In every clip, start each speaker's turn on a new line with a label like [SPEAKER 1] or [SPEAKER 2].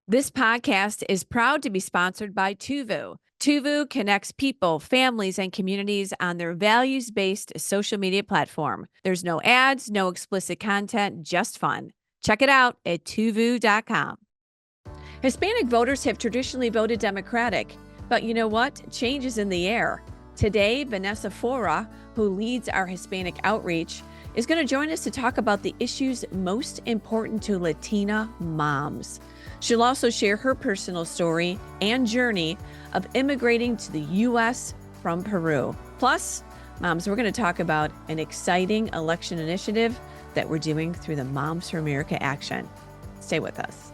[SPEAKER 1] This podcast is proud to be sponsored by Tuvu. Tuvu connects people, families, and communities on their values based social media platform. There's no ads, no explicit content, just fun. Check it out at tuvu.com. Hispanic voters have traditionally voted Democratic, but you know what? Change is in the air. Today, Vanessa Faura, who leads our Hispanic Outreach, is going to join us to talk about the issues most important to Latina moms. She'll also share her personal story and journey of immigrating to the U.S. from Peru. Plus, moms, we're going to talk about an exciting election initiative that we're doing through the Moms for America Action. Stay with us.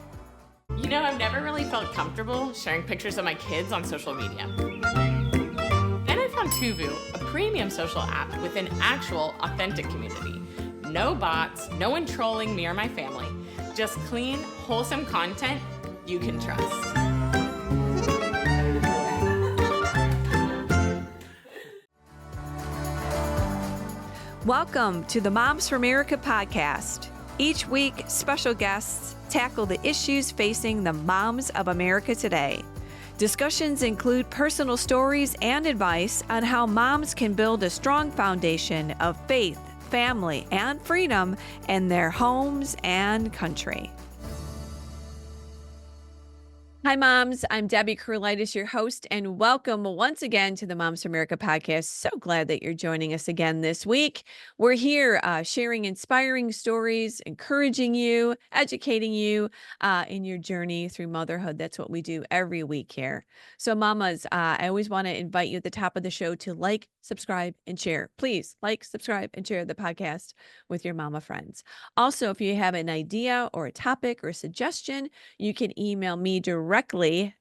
[SPEAKER 2] You know, I've never really felt comfortable sharing pictures of my kids on social media. Then I found Tuvu, a premium social app with an actual, authentic community. No bots, no one trolling me or my family. Just clean, wholesome content you can trust.
[SPEAKER 1] Welcome to the Moms for America podcast. Each week, special guests tackle the issues facing the moms of America today. Discussions include personal stories and advice on how moms can build a strong foundation of faith, family, and freedom in their homes and country. Hi, moms. I'm Debbie Curlitis, your host, and welcome once again to the Moms for America podcast. So glad that you're joining us again this week. We're here sharing inspiring stories, encouraging you, educating you in your journey through motherhood. That's what we do every week here. So, mamas, I always want to invite you at the top of the show to like, subscribe, and share. Please like, subscribe, and share the podcast with your mama friends. Also, if you have an idea or a topic or a suggestion, you can email me directly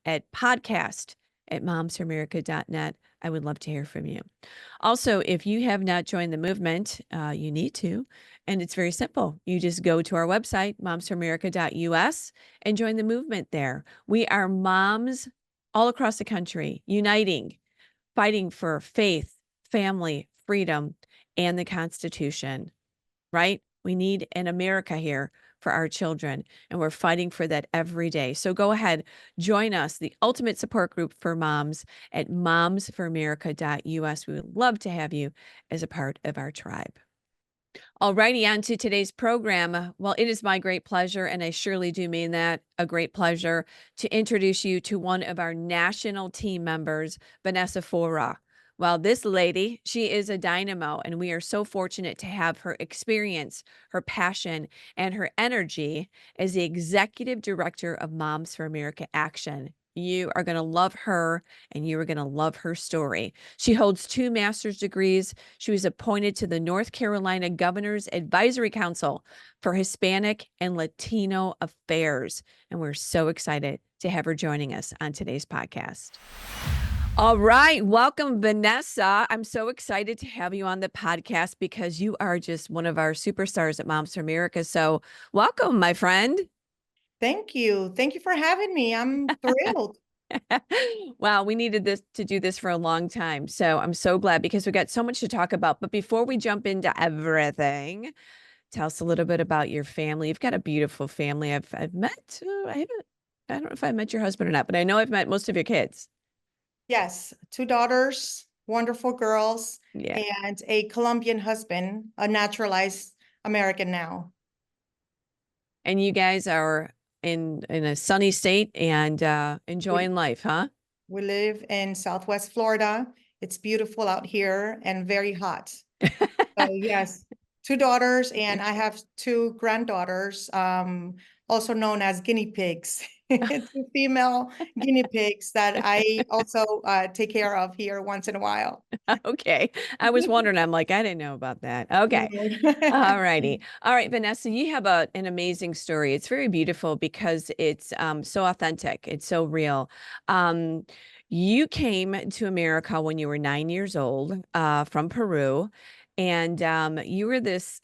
[SPEAKER 1] at podcast@momsforamerica.net. I would love to hear from you. Also, if you have not joined the movement, you need to. And it's very simple. You just go to our website, momsforamerica.us, and join the movement there. We are moms all across the country, uniting, fighting for faith, family, freedom, and the Constitution, right? We need an America here for our children, and we're fighting for that every day. So go ahead, join us, the ultimate support group for moms at momsforamerica.us. We would love to have you as a part of our tribe. Alrighty, on to today's program. Well, it is my great pleasure, and I surely do mean that, a great pleasure, to introduce you to one of our national team members, Vanessa Faura. Well, this lady, she is a dynamo, and we are so fortunate to have her experience, her passion, and her energy as the executive director of Moms for America Action. You are going to love her, and you are going to love her story. She holds 2 master's degrees. She was appointed to the North Carolina Governor's Advisory Council for Hispanic and Latino Affairs, and we're so excited to have her joining us on today's podcast. All right. Welcome, Vanessa. I'm so excited to have you on the podcast because you are just one of our superstars at Moms for America. So welcome, my friend.
[SPEAKER 3] Thank you. Thank you for having me. I'm thrilled.
[SPEAKER 1] Wow, we needed to do this for a long time. So I'm so glad because we got so much to talk about. But before we jump into everything, tell us a little bit about your family. You've got a beautiful family. I've met, I don't know if I met your husband or not, but I know I've met most of your kids.
[SPEAKER 3] Yes, 2 daughters, wonderful girls,
[SPEAKER 1] Yeah.
[SPEAKER 3] and a Colombian husband, a naturalized American now.
[SPEAKER 1] And you guys are in a sunny state and enjoying life, huh?
[SPEAKER 3] We live in Southwest Florida. It's beautiful out here and very hot. So yes, 2 daughters, and I have 2 granddaughters, also known as guinea pigs. 2 female guinea pigs that I also take care of here once in a while.
[SPEAKER 1] Okay. I was wondering, I'm like, I didn't know about that. Okay. All righty. All right, Vanessa, you have an amazing story. It's very beautiful because it's so authentic. It's so real. You came to America when you were 9 years old from Peru, and you were this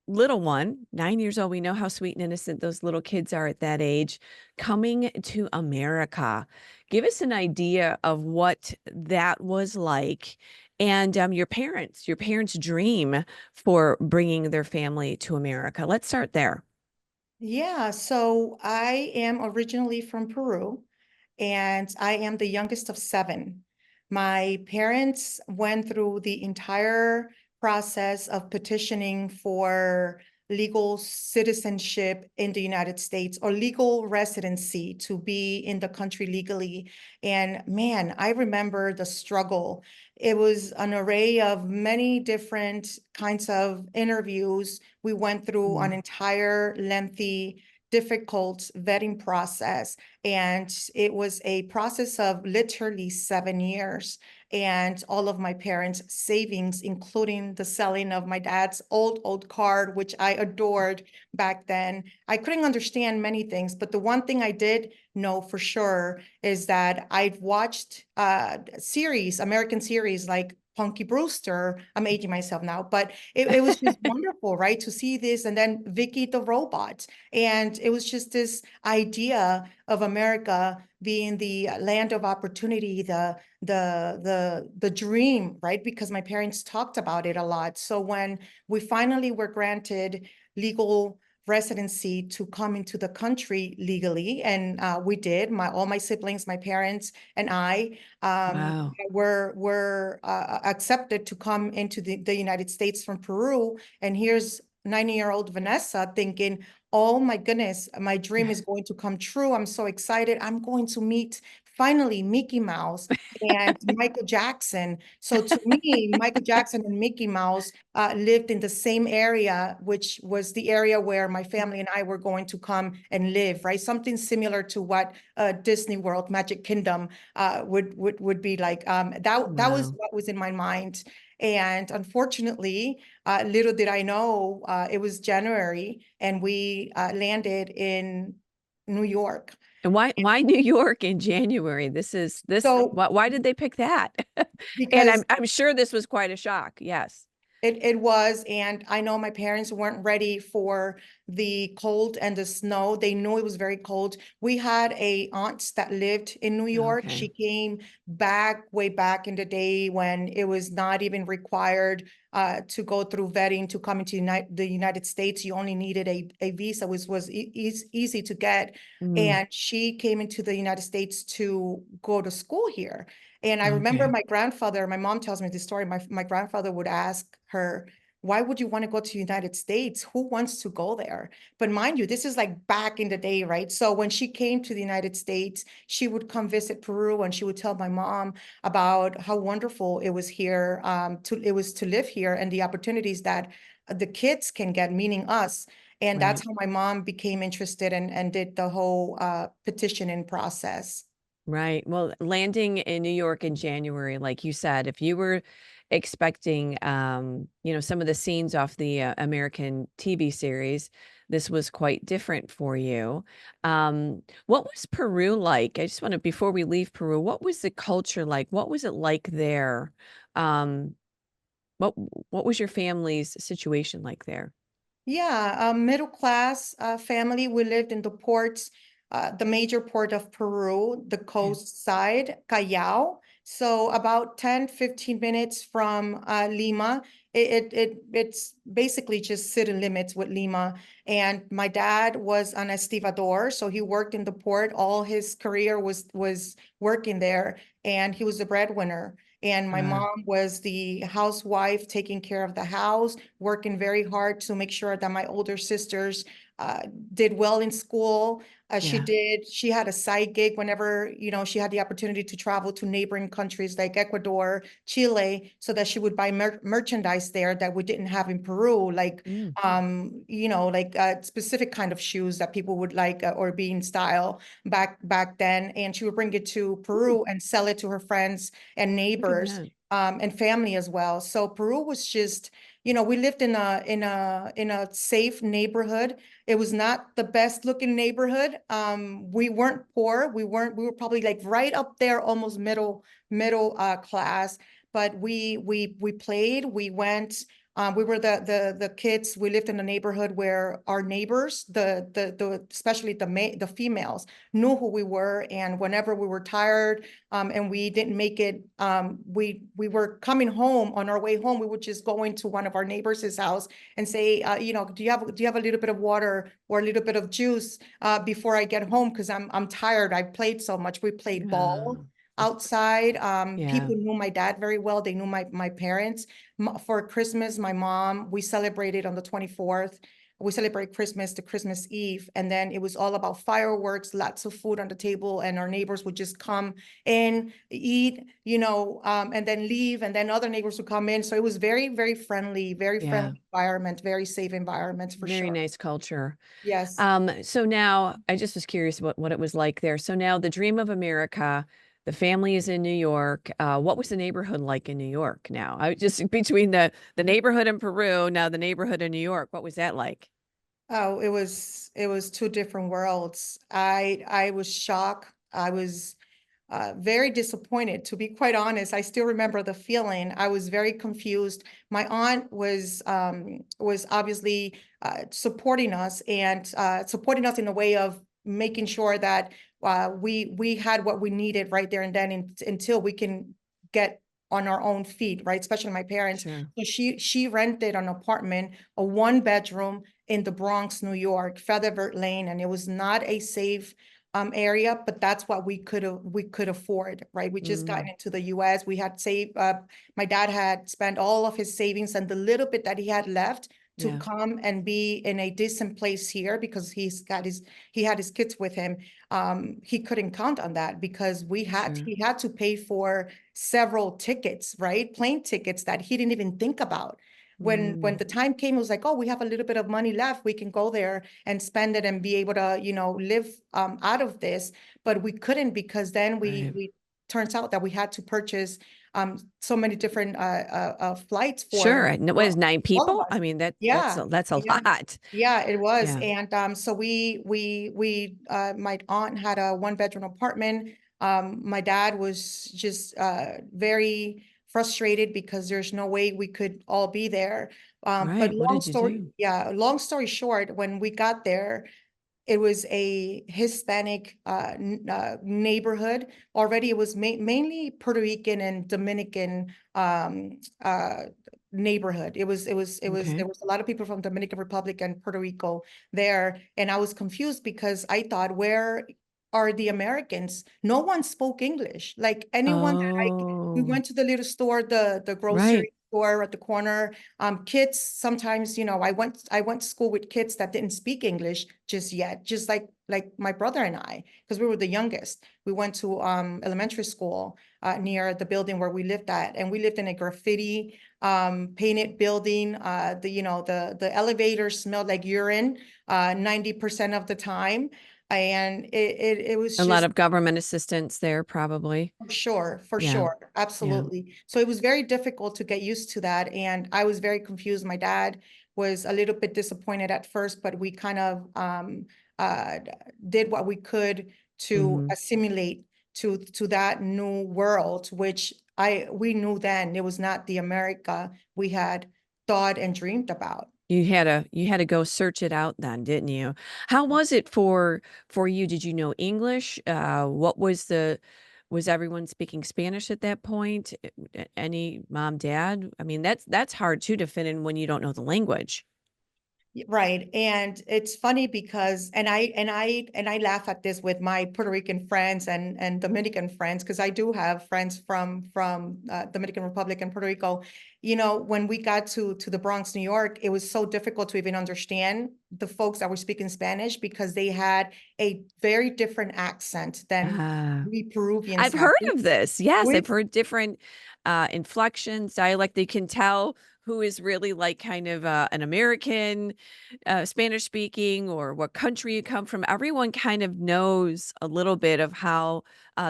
[SPEAKER 1] little one, 9 years old. We know how sweet and innocent those little kids are at that age, coming to America. Give us an idea of what that was like and your parents' dream for bringing their family to America. Let's start there.
[SPEAKER 3] Yeah, so I am originally from Peru, and I am the youngest of seven. My parents went through the entire process of petitioning for legal citizenship in the United States or legal residency to be in the country legally. And man, I remember the struggle. It was an array of many different kinds of interviews. We went through an
[SPEAKER 1] Mm.
[SPEAKER 3] entire lengthy, difficult vetting process. And it was a process of literally 7 years. And all of my parents' savings, including the selling of my dad's old car, which I adored back then. I couldn't understand many things, but the one thing I did know for sure is that I've watched series, American series like Punky Brewster. I'm aging myself now, but it was just wonderful, right? To see this, and then Vicky the robot. And it was just this idea of America being the land of opportunity, the dream, right? Because my parents talked about it a lot. So when we finally were granted legal residency to come into the country legally, and we did. All my siblings, my parents, and I
[SPEAKER 1] Wow.
[SPEAKER 3] were accepted to come into the United States from Peru. And here's 90-year-old Vanessa thinking, oh my goodness, my dream is going to come true. I'm so excited. I'm going to meet finally Mickey Mouse and Michael Jackson. So to me, Michael Jackson and Mickey Mouse lived in the same area, which was the area where my family and I were going to come and live, right? Something similar to what Disney World, Magic Kingdom would be like. That was
[SPEAKER 1] Wow.
[SPEAKER 3] what was in my mind. And unfortunately, little did I know, it was January, and we landed in New York.
[SPEAKER 1] And why New York in January?
[SPEAKER 3] So
[SPEAKER 1] Why did they pick that? And
[SPEAKER 3] because
[SPEAKER 1] I'm sure this was quite a shock. Yes.
[SPEAKER 3] it was, and I know my parents weren't ready for the cold and the snow. They knew it was very cold. We had a aunt that lived in New York.
[SPEAKER 1] Okay.
[SPEAKER 3] She came back way back in the day when it was not even required to go through vetting to come into the United States. You only needed a visa, which was easy to get.
[SPEAKER 1] Mm,
[SPEAKER 3] And she came into the United States to go to school here. And I remember
[SPEAKER 1] okay.
[SPEAKER 3] my grandfather, my mom tells me this story. My grandfather would ask her, why would you want to go to the United States? Who wants to go there? But mind you, this is like back in the day, right? So when she came to the United States, she would come visit Peru, and she would tell my mom about how wonderful it was here, it was to live here, and the opportunities that the kids can get, meaning us. And that's
[SPEAKER 1] Right.
[SPEAKER 3] how my mom became interested and did the whole petitioning process.
[SPEAKER 1] Right. Well, landing in New York in January, like you said, if you were expecting, some of the scenes off the American TV series, this was quite different for you. What was Peru like? I just want to, before we leave Peru, what was the culture like? What was it like there? Um, what what was your family's situation like there?
[SPEAKER 3] Yeah, a middle class family. We lived in the ports, the major port of Peru, the
[SPEAKER 1] Yeah.
[SPEAKER 3] coast side, Callao. So about 10-15 minutes from Lima. It's basically just city limits with Lima. And my dad was an estibador, so he worked in the port. All his career was working there, and he was a breadwinner. And my
[SPEAKER 1] Uh,
[SPEAKER 3] mom was the housewife taking care of the house, working very hard to make sure that my older sisters uh, did well in school.
[SPEAKER 1] yeah.
[SPEAKER 3] She had a side gig whenever, she had the opportunity to travel to neighboring countries like Ecuador, Chile, so that she would buy merchandise there that we didn't have in Peru, like,
[SPEAKER 1] Mm,
[SPEAKER 3] like a specific kind of shoes that people would like or be in style back then. And she would bring it to
[SPEAKER 1] ooh,
[SPEAKER 3] Peru and sell it to her friends and
[SPEAKER 1] look at
[SPEAKER 3] neighbors,
[SPEAKER 1] that.
[SPEAKER 3] and family as well. So Peru was just, we lived in a safe neighborhood. It was not the best looking neighborhood. We weren't poor. We were probably like right up there, almost middle class. But we played. We went We were the kids. We lived in a neighborhood where our neighbors, especially the females, knew who we were, and whenever we were tired, and we didn't make it, we were coming home. On our way home, we would just go into one of our neighbors' house and say, do you have a little bit of water or a little bit of juice before I get home, because I'm tired. I played so much. We played ball outside.
[SPEAKER 1] Yeah.
[SPEAKER 3] People knew my dad very well. They knew my parents. For Christmas, my mom, we celebrated on the 24th. We celebrate Christmas to Christmas Eve. And then it was all about fireworks, lots of food on the table. And our neighbors would just come in, eat, and then leave. And then other neighbors would come in. So it was very, very friendly, environment, very safe environment for
[SPEAKER 1] Very
[SPEAKER 3] sure.
[SPEAKER 1] nice culture.
[SPEAKER 3] Yes.
[SPEAKER 1] So now I just was curious what it was like there. So now the dream of America, the family is in New York. What was the neighborhood like in New York now? I just between the neighborhood in Peru, now the neighborhood in New York, what was that like?
[SPEAKER 3] Oh, it was two different worlds. I was shocked. I was very disappointed, to be quite honest. I still remember the feeling. I was very confused. My aunt was obviously supporting us, and supporting us in a way of making sure that we had what we needed right there and then, until we can get on our own feet, right? Especially my parents.
[SPEAKER 1] Sure.
[SPEAKER 3] So she rented an apartment, a 1 bedroom in the Bronx, New York, Featherbed Lane, and it was not a safe area, but that's what we could afford, right? We just got into the US. We had saved, my dad had spent all of his savings and the little bit that he had left to
[SPEAKER 1] Yeah.
[SPEAKER 3] come and be in a decent place here, because he had his kids with him. He couldn't count on that, because
[SPEAKER 1] Sure.
[SPEAKER 3] he had to pay for several tickets, right? Plane tickets that he didn't even think about. When the time came, it was like, oh, we have a little bit of money left. We can go there and spend it and be able to, live out of this. But we couldn't, because then
[SPEAKER 1] Right.
[SPEAKER 3] we turns out that we had to purchase so many different flights
[SPEAKER 1] Sure. And it was nine
[SPEAKER 3] all of
[SPEAKER 1] people.
[SPEAKER 3] us.
[SPEAKER 1] I mean,
[SPEAKER 3] Yeah,
[SPEAKER 1] that's a
[SPEAKER 3] yeah.
[SPEAKER 1] lot.
[SPEAKER 3] Yeah, it was.
[SPEAKER 1] Yeah.
[SPEAKER 3] And so my aunt had a 1 bedroom apartment. My dad was just very frustrated, because there's no way we could all be there. But
[SPEAKER 1] Right. What did you do?
[SPEAKER 3] long story short, when we got there, it was a Hispanic neighborhood. Already, it was mainly Puerto Rican and Dominican neighborhood.
[SPEAKER 1] Okay.
[SPEAKER 3] There was a lot of people from Dominican Republic and Puerto Rico there. And I was confused, because I thought, where are the Americans? No one spoke English. Like anyone we
[SPEAKER 1] Oh,
[SPEAKER 3] went to the little store, the
[SPEAKER 1] right.
[SPEAKER 3] grocery store at the corner. Kids sometimes, I went to school with kids that didn't speak English just yet, just like my brother and I, because we were the youngest. We went to elementary school near the building where we lived at, and we lived in a graffiti painted building. The elevator smelled like urine 90% of the time, and it was
[SPEAKER 1] A lot
[SPEAKER 3] just.
[SPEAKER 1] of government assistance there, probably.
[SPEAKER 3] For
[SPEAKER 1] Yeah.
[SPEAKER 3] sure,
[SPEAKER 1] Yeah.
[SPEAKER 3] absolutely. So it was very difficult to get used to that, and I was very confused. My dad was a little bit disappointed at first, but we kind of uh, did what we could to
[SPEAKER 1] Hmm.
[SPEAKER 3] assimilate to that new world, which we knew then it was not the America we had thought and dreamed about.
[SPEAKER 1] You had to go search it out then, didn't you? How was it for you? Did you know English? What was was everyone speaking Spanish at that point? Any mom, dad? I mean, that's hard too to fit in when you don't know the language.
[SPEAKER 3] Right. And it's funny because, and I laugh at this with my Puerto Rican friends and Dominican friends, because I do have friends from Dominican Republic and Puerto Rico. When we got to the Bronx, New York, it was so difficult to even understand the folks that were speaking Spanish, because they had a very different accent than
[SPEAKER 1] Ah.
[SPEAKER 3] we Peruvians
[SPEAKER 1] I've
[SPEAKER 3] have.
[SPEAKER 1] heard of this. Yes,
[SPEAKER 3] We
[SPEAKER 1] I've heard different inflections, dialect. They can tell who is really like kind of an American, Spanish speaking, or what country you come from. Everyone kind of knows a little bit of how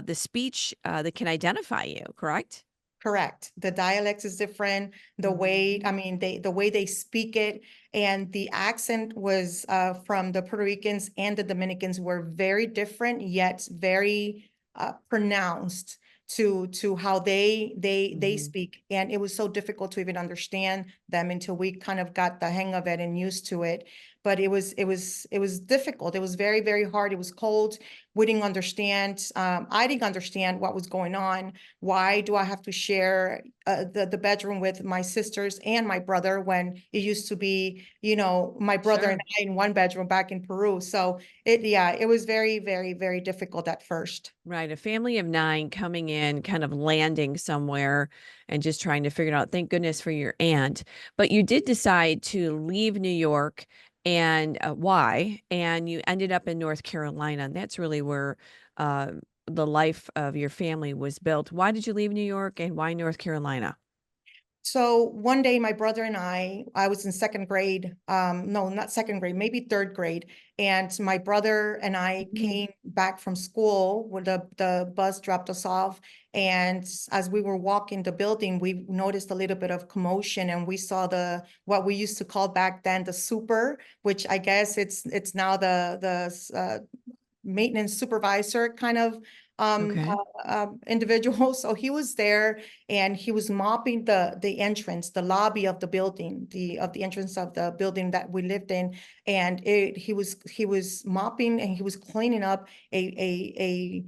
[SPEAKER 1] the speech that can identify you, correct?
[SPEAKER 3] Correct. The dialect is different. I mean, the way they speak it, and the accent was from the Puerto Ricans and the Dominicans were very different, yet very pronounced. to how they
[SPEAKER 1] Mhm.
[SPEAKER 3] speak. And it was so difficult to even understand them until we kind of got the hang of it and used to it. But it was difficult. It was very, very hard. It was cold. We didn't understand. I didn't understand what was going on. Why do I have to share the bedroom with my sisters and my brother when it used to be, my brother and
[SPEAKER 1] Sure.
[SPEAKER 3] I in one bedroom back in Peru? So it was very, very, very difficult at first.
[SPEAKER 1] Right, a family of 9 coming in, kind of landing somewhere and just trying to figure it out. Thank goodness for your aunt. But you did decide to leave New York, and, why? And you ended up in North Carolina, and that's really where, the life of your family was built. Why did you leave New York, and why North Carolina?
[SPEAKER 3] So one day, my brother and I was in second grade, no, not second grade, maybe third grade. And my brother and I came back from school when the bus dropped us off. And as we were walking the building, we noticed a little bit of commotion, and we saw what we used to call back then the super, which I guess it's now the maintenance supervisor kind of
[SPEAKER 1] Okay.
[SPEAKER 3] individual. So he was there, and he was mopping the entrance, the lobby of the building, the entrance of the building that we lived in. And he was mopping, and he was cleaning up a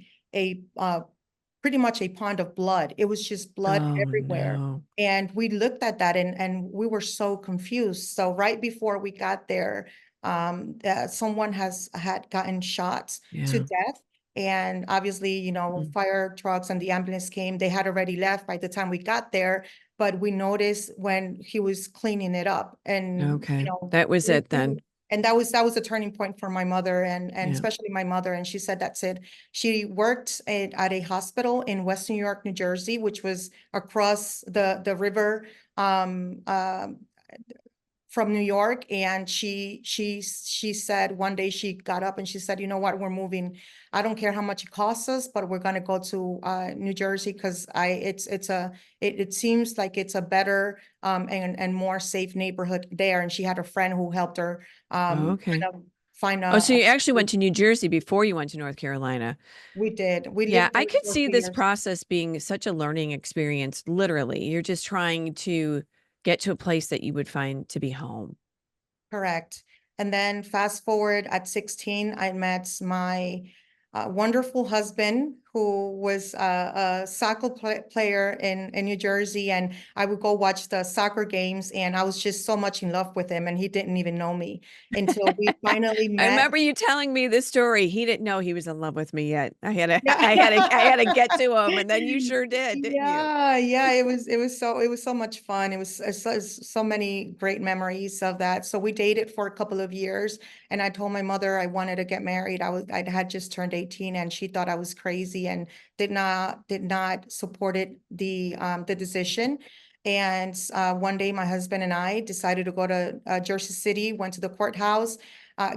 [SPEAKER 3] pretty much a pond of blood. It was just blood
[SPEAKER 1] Oh,
[SPEAKER 3] everywhere.
[SPEAKER 1] no.
[SPEAKER 3] And we looked at that, and we were so confused. So right before we got there, someone had gotten shot to
[SPEAKER 1] Yeah.
[SPEAKER 3] death. And obviously,
[SPEAKER 1] Mm.
[SPEAKER 3] fire trucks and the ambulance came. They had already left by the time we got there, but we noticed when he was cleaning it up, and
[SPEAKER 1] Okay. That was it then.
[SPEAKER 3] and that was a turning point for my mother, and
[SPEAKER 1] Yeah.
[SPEAKER 3] especially my mother. And she said that's it. She worked at a hospital in West New York, New Jersey, which was across the river, um, from New York. And she said one day she got up and she said, you know what, we're moving. I don't care how much it costs us, but we're gonna go to New Jersey, because it seems like it's a better and more safe neighborhood there. And she had a friend who helped her
[SPEAKER 1] Oh, okay.
[SPEAKER 3] kind of find
[SPEAKER 1] Oh, so
[SPEAKER 3] a
[SPEAKER 1] you actually went to New Jersey before you went to North Carolina.
[SPEAKER 3] we did. We
[SPEAKER 1] Yeah,
[SPEAKER 3] lived
[SPEAKER 1] I
[SPEAKER 3] there
[SPEAKER 1] could
[SPEAKER 3] for a
[SPEAKER 1] see
[SPEAKER 3] few
[SPEAKER 1] this
[SPEAKER 3] years.
[SPEAKER 1] process being such a learning experience, literally. You're just trying to get to a place that you would find to be home.
[SPEAKER 3] Correct. And then fast forward at 16, I met my wonderful husband, who was a soccer player in New Jersey. And I would go watch the soccer games, and I was just so much in love with him, and he didn't even know me until we finally
[SPEAKER 1] I
[SPEAKER 3] met.
[SPEAKER 1] remember you telling me this story. He didn't know he was in love with me yet. I had to
[SPEAKER 3] Yeah.
[SPEAKER 1] I had to get to him, and then you sure did, didn't you?
[SPEAKER 3] Yeah, yeah, it was so much fun. It was so many great memories of that. So we dated for a couple of years, and I told my mother I wanted to get married. I had just turned 18, and she thought I was crazy and did not support the decision. And one day my husband and I decided to go to Jersey City, went to the courthouse,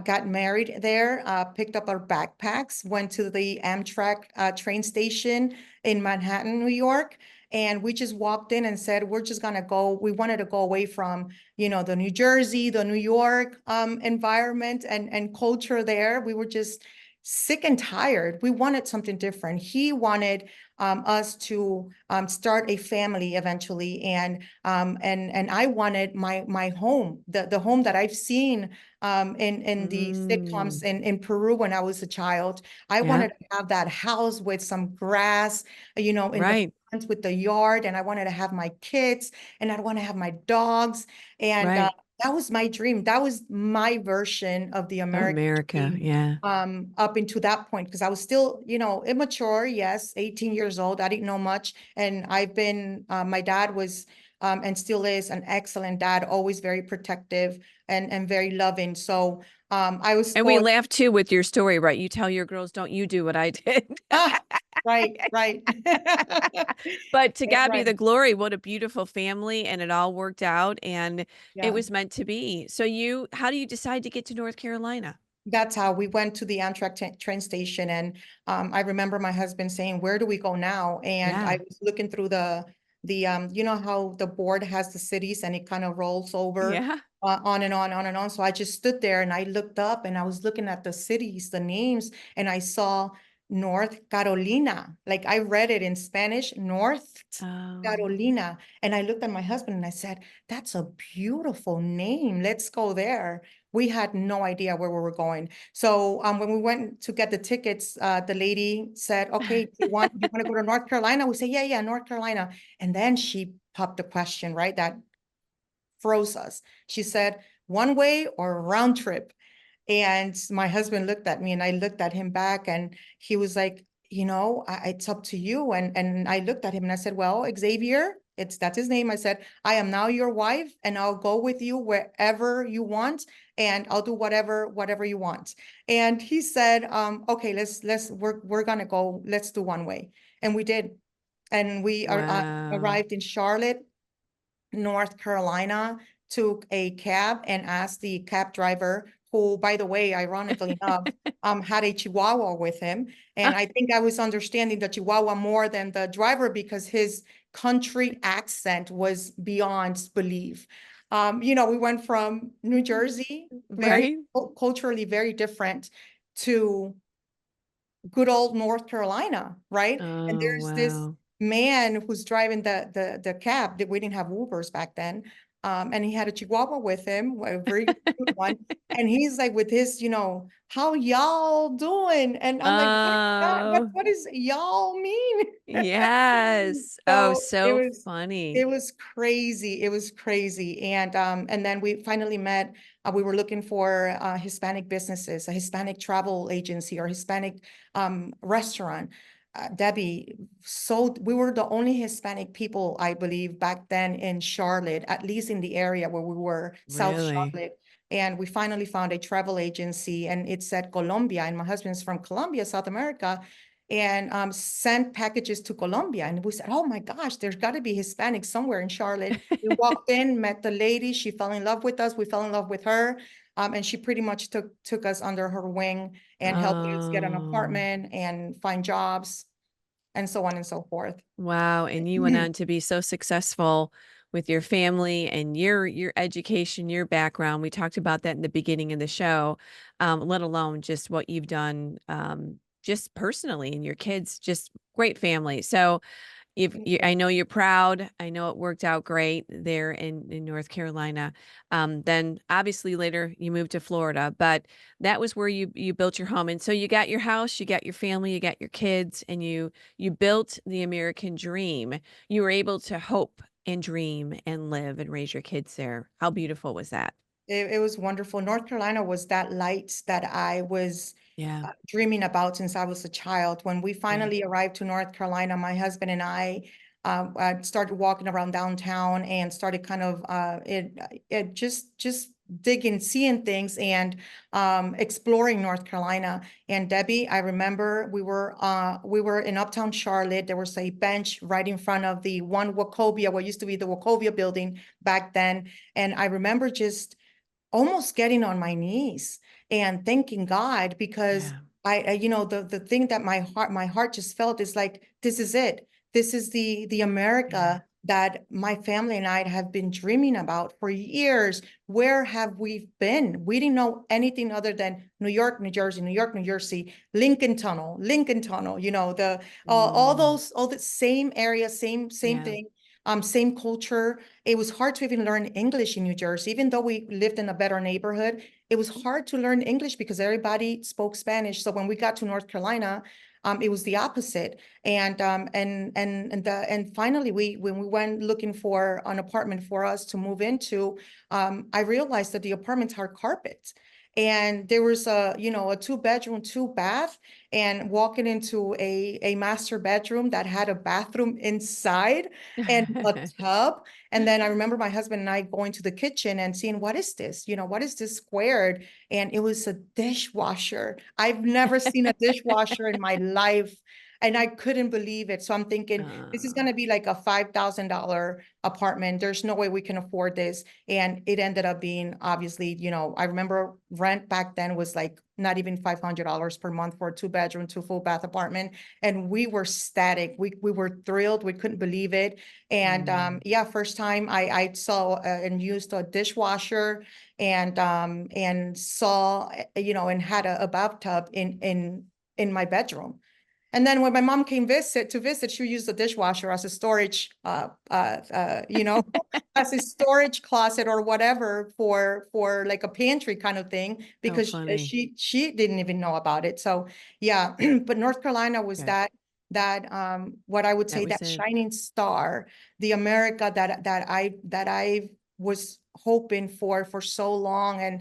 [SPEAKER 3] got married there, picked up our backpacks, went to the Amtrak train station in Manhattan, New York. And we just walked in and said, we're just gonna go. We wanted to go away from, the New Jersey, the New York environment and culture there. We were just sick and tired. We wanted something different. He wanted us to start a family eventually. And I wanted my home, the home that I've seen in the
[SPEAKER 1] Mm,
[SPEAKER 3] sitcoms in Peru when I was a child. I
[SPEAKER 1] yeah,
[SPEAKER 3] wanted to have that house with some grass, in the
[SPEAKER 1] right,
[SPEAKER 3] front with the yard, and I wanted to have my kids, and I'd want to have my dogs. And
[SPEAKER 1] right.
[SPEAKER 3] that was my dream. That was my version of the American
[SPEAKER 1] America,
[SPEAKER 3] dream,
[SPEAKER 1] yeah.
[SPEAKER 3] up into that point, because I was still, immature. Yes, 18 years old. I didn't know much. And my dad was, and still is, an excellent dad, always very protective and very loving. So I was
[SPEAKER 1] And we
[SPEAKER 3] spoiled.
[SPEAKER 1] laugh too with your story, right? You tell your girls, "Don't you do what I did."
[SPEAKER 3] Ah, right, right.
[SPEAKER 1] But to God be
[SPEAKER 3] Right.
[SPEAKER 1] the glory, what a beautiful family, and it all worked out, and it
[SPEAKER 3] Yeah.
[SPEAKER 1] was meant to be. So how do you decide to get to North Carolina?
[SPEAKER 3] That's how we went to the Amtrak train station. And I remember my husband saying, where do we go now? And I
[SPEAKER 1] Yeah.
[SPEAKER 3] was looking through you know how the board has the cities and it kind of rolls over
[SPEAKER 1] Yeah.
[SPEAKER 3] on and on, on and on. So I just stood there and I looked up and I was looking at the cities, the names, and I saw North Carolina. Like I read it in Spanish, North
[SPEAKER 1] Oh,
[SPEAKER 3] Carolina. And I looked at my husband and I said, that's a beautiful name. Let's go there. We had no idea where we were going. So when we went to get the tickets, the lady said, okay, you want to go to North Carolina? We say, yeah, North Carolina. And then she popped the question, right? That froze us. She said, one way or round trip? And my husband looked at me and I looked at him back and he was like, it's up to you. And I looked at him and I said, well, Xavier, that's his name. I said, I am now your wife and I'll go with you wherever you want and I'll do whatever you want. And he said, okay, we're gonna go, let's do one way. And we did. And we
[SPEAKER 1] wow.
[SPEAKER 3] arrived in Charlotte, North Carolina, took a cab and asked the cab driver, who, by the way, ironically enough, had a Chihuahua with him. And I think I was understanding the Chihuahua more than the driver because his country accent was beyond belief. We went from New Jersey, very
[SPEAKER 1] Right?
[SPEAKER 3] culturally very different, to good old North Carolina, right? And
[SPEAKER 1] Oh,
[SPEAKER 3] there's this
[SPEAKER 1] wow.
[SPEAKER 3] man who's driving the cab, that we didn't have Ubers back then. And he had a Chihuahua with him, a very cute one. And he's like with his, how y'all doing? And I'm like, what is that?
[SPEAKER 1] Oh,
[SPEAKER 3] What does y'all mean?
[SPEAKER 1] yes. Oh,
[SPEAKER 3] So it
[SPEAKER 1] so
[SPEAKER 3] was
[SPEAKER 1] funny.
[SPEAKER 3] it was crazy. It was crazy. And then we finally met. We were looking for Hispanic businesses, a Hispanic travel agency or Hispanic restaurant. Debbie, so we were the only Hispanic people, I believe, back then in Charlotte, at least in the area where we were, South
[SPEAKER 1] Really?
[SPEAKER 3] Charlotte. And we finally found a travel agency and it said Colombia. And my husband's from Colombia, South America, and sent packages to Colombia. And we said, oh my gosh, there's got to be Hispanic somewhere in Charlotte. We walked in, met the lady. She fell in love with us. We fell in love with her. And she pretty much took us under her wing and helped us get an
[SPEAKER 1] Oh,
[SPEAKER 3] apartment and find jobs and so on and so forth.
[SPEAKER 1] wow. And you went on to be so successful with your family and your education, your background. We talked about that in the beginning of the show, let alone just what you've done just personally and your kids, just great family. So I know you're proud. I know it worked out great there in North Carolina. Then obviously later you moved to Florida, but that was where you built your home. And so you got your house, you got your family, you got your kids, and you built the American dream. You were able to hope and dream and live and raise your kids there. How beautiful was that?
[SPEAKER 3] It was wonderful. North Carolina was that light that I was
[SPEAKER 1] Yeah.
[SPEAKER 3] dreaming about since I was a child. When we
[SPEAKER 1] Yeah.
[SPEAKER 3] finally arrived to North Carolina, my husband and I started walking around downtown and started kind of it just digging, seeing things and exploring North Carolina. And Debbie, I remember we were in Uptown Charlotte. There was a bench right in front of the one Wachovia, what used to be the Wachovia building back then. And I remember just almost getting on my knees and thanking God because
[SPEAKER 1] Yeah.
[SPEAKER 3] the thing that my heart just felt is like, this is it. This is the
[SPEAKER 1] Yeah.
[SPEAKER 3] America that my family and I have been dreaming about for years. Where have we been? We didn't know anything other than New York, New Jersey, New York, New Jersey, Lincoln Tunnel, the
[SPEAKER 1] Mm,
[SPEAKER 3] all the same area, same
[SPEAKER 1] yeah.
[SPEAKER 3] thing, same culture. It was hard to even learn English in New Jersey, even though we lived in a better neighborhood. It was hard to learn English because everybody spoke Spanish. So when we got to North Carolina, it was the opposite. And finally, when we went looking for an apartment for us to move into, I realized that the apartments had carpet. And there was a 2 bedroom, 2 bath, and walking into a master bedroom that had a bathroom inside and a tub. And then I remember my husband and I going to the kitchen and seeing, what is this? What is this squared? And it was a dishwasher. I've never seen a dishwasher in my life. And I couldn't believe it. So I'm thinking, this is going
[SPEAKER 1] Uh,
[SPEAKER 3] to be like a $5,000 apartment. There's no way we can afford this. And it ended up being, obviously, I remember rent back then was like not even $500 per month for a 2 bedroom, 2 full bath apartment. And we were static. We were thrilled. We couldn't believe it. And
[SPEAKER 1] mm.
[SPEAKER 3] yeah, first time I saw and used a dishwasher and saw, and had a bathtub in my bedroom. And then when my mom came to visit, she would use the dishwasher as a storage, you know, as a storage closet or whatever for like a pantry kind of thing,
[SPEAKER 1] How
[SPEAKER 3] because
[SPEAKER 1] funny.
[SPEAKER 3] she didn't even know about it. So yeah, but North Carolina was
[SPEAKER 1] Okay.
[SPEAKER 3] that what I would
[SPEAKER 1] That
[SPEAKER 3] say
[SPEAKER 1] was
[SPEAKER 3] that
[SPEAKER 1] it.
[SPEAKER 3] shining star, the America that I was hoping for so long. And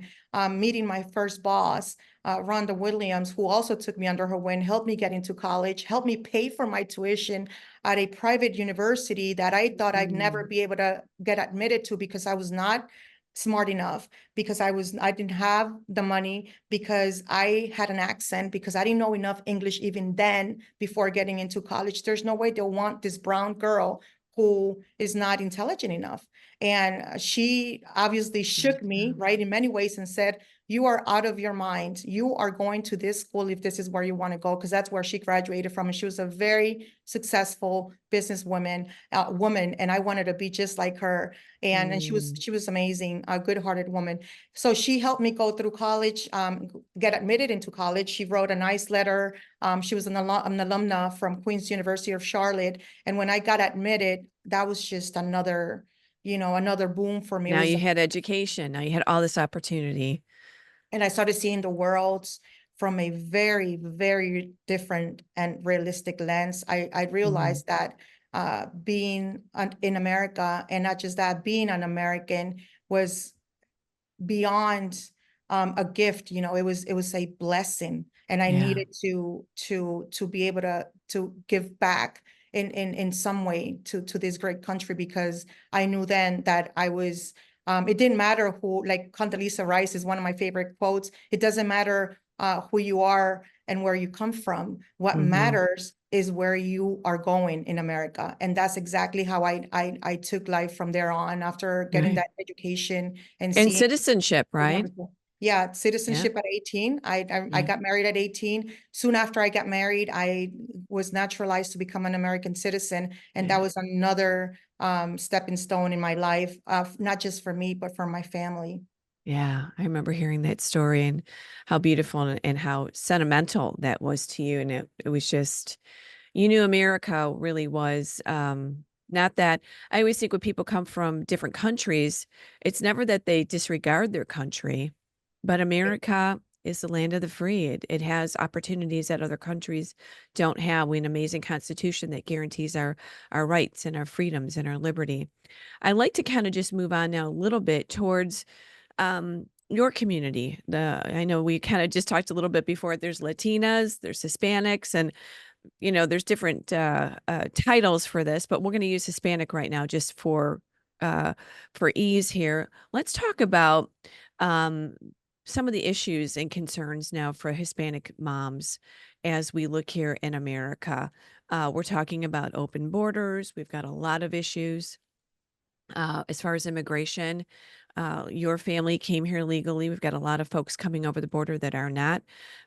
[SPEAKER 3] meeting my first boss, Rhonda Williams, who also took me under her wing, helped me get into college, helped me pay for my tuition at a private university that I thought I'd never
[SPEAKER 1] Mm.
[SPEAKER 3] be able to get admitted to because I was not smart enough, because I didn't have the money, because I had an accent, because I didn't know enough English even then before getting into college. There's no way they'll want this brown girl who is not intelligent enough. And she obviously shook me,
[SPEAKER 1] Yeah.
[SPEAKER 3] right, in many ways, and said, you are out of your mind. You are going to this school if this is where you want to go, because that's where she graduated from. And she was a very successful businesswoman, woman, and I wanted to be just like her. And
[SPEAKER 1] Mm.
[SPEAKER 3] she was amazing, a good-hearted woman. So she helped me go through college, get admitted into college. She wrote a nice letter. She was an alumna from Queen's University of Charlotte. And when I got admitted, that was just another, another boom for me. It
[SPEAKER 1] Now
[SPEAKER 3] was,
[SPEAKER 1] you had education. Now you had all this opportunity.
[SPEAKER 3] and I started seeing the world from a very, very different and realistic lens. I
[SPEAKER 1] Mhm.
[SPEAKER 3] realized that being in America, and not just that, being an American was beyond a gift. It was a blessing, and I
[SPEAKER 1] Yeah.
[SPEAKER 3] needed to be able to give back in some way to this great country, because I knew then that I was it didn't matter who, like Condoleezza Rice is one of my favorite quotes. It doesn't matter who you are and where you come from. What
[SPEAKER 1] Mhm.
[SPEAKER 3] matters is where you are going in America. And that's exactly how I took life from there on, after getting
[SPEAKER 1] Right.
[SPEAKER 3] that education and
[SPEAKER 1] And
[SPEAKER 3] seeing
[SPEAKER 1] citizenship,
[SPEAKER 3] how
[SPEAKER 1] right?
[SPEAKER 3] wonderful. Yeah,
[SPEAKER 1] Yeah.
[SPEAKER 3] citizenship at 18. I
[SPEAKER 1] Yeah.
[SPEAKER 3] got married at 18. Soon after I got married, I was naturalized to become an American citizen. And that
[SPEAKER 1] Yeah.
[SPEAKER 3] was another stepping stone in my life, not just for me, but for my family.
[SPEAKER 1] Yeah. I remember hearing that story and how beautiful and how sentimental that was to you. And it was just, you knew America really was, not that I always think when people come from different countries, it's never that they disregard their country, but America is the land of the free. It has opportunities that other countries don't have. We have an amazing constitution that guarantees our rights and our freedoms and our liberty. I'd like to kind of just move on now a little bit towards your community. I know we kind of just talked a little bit before. There's Latinas, there's Hispanics, and there's different titles for this, but we're going to use Hispanic right now just for ease here. Let's talk about um, some of the issues and concerns now for Hispanic moms as we look here in America. We're talking about open borders. We've got a lot of issues as far as immigration. Your family came here legally. We've got a lot of folks coming over the border that are not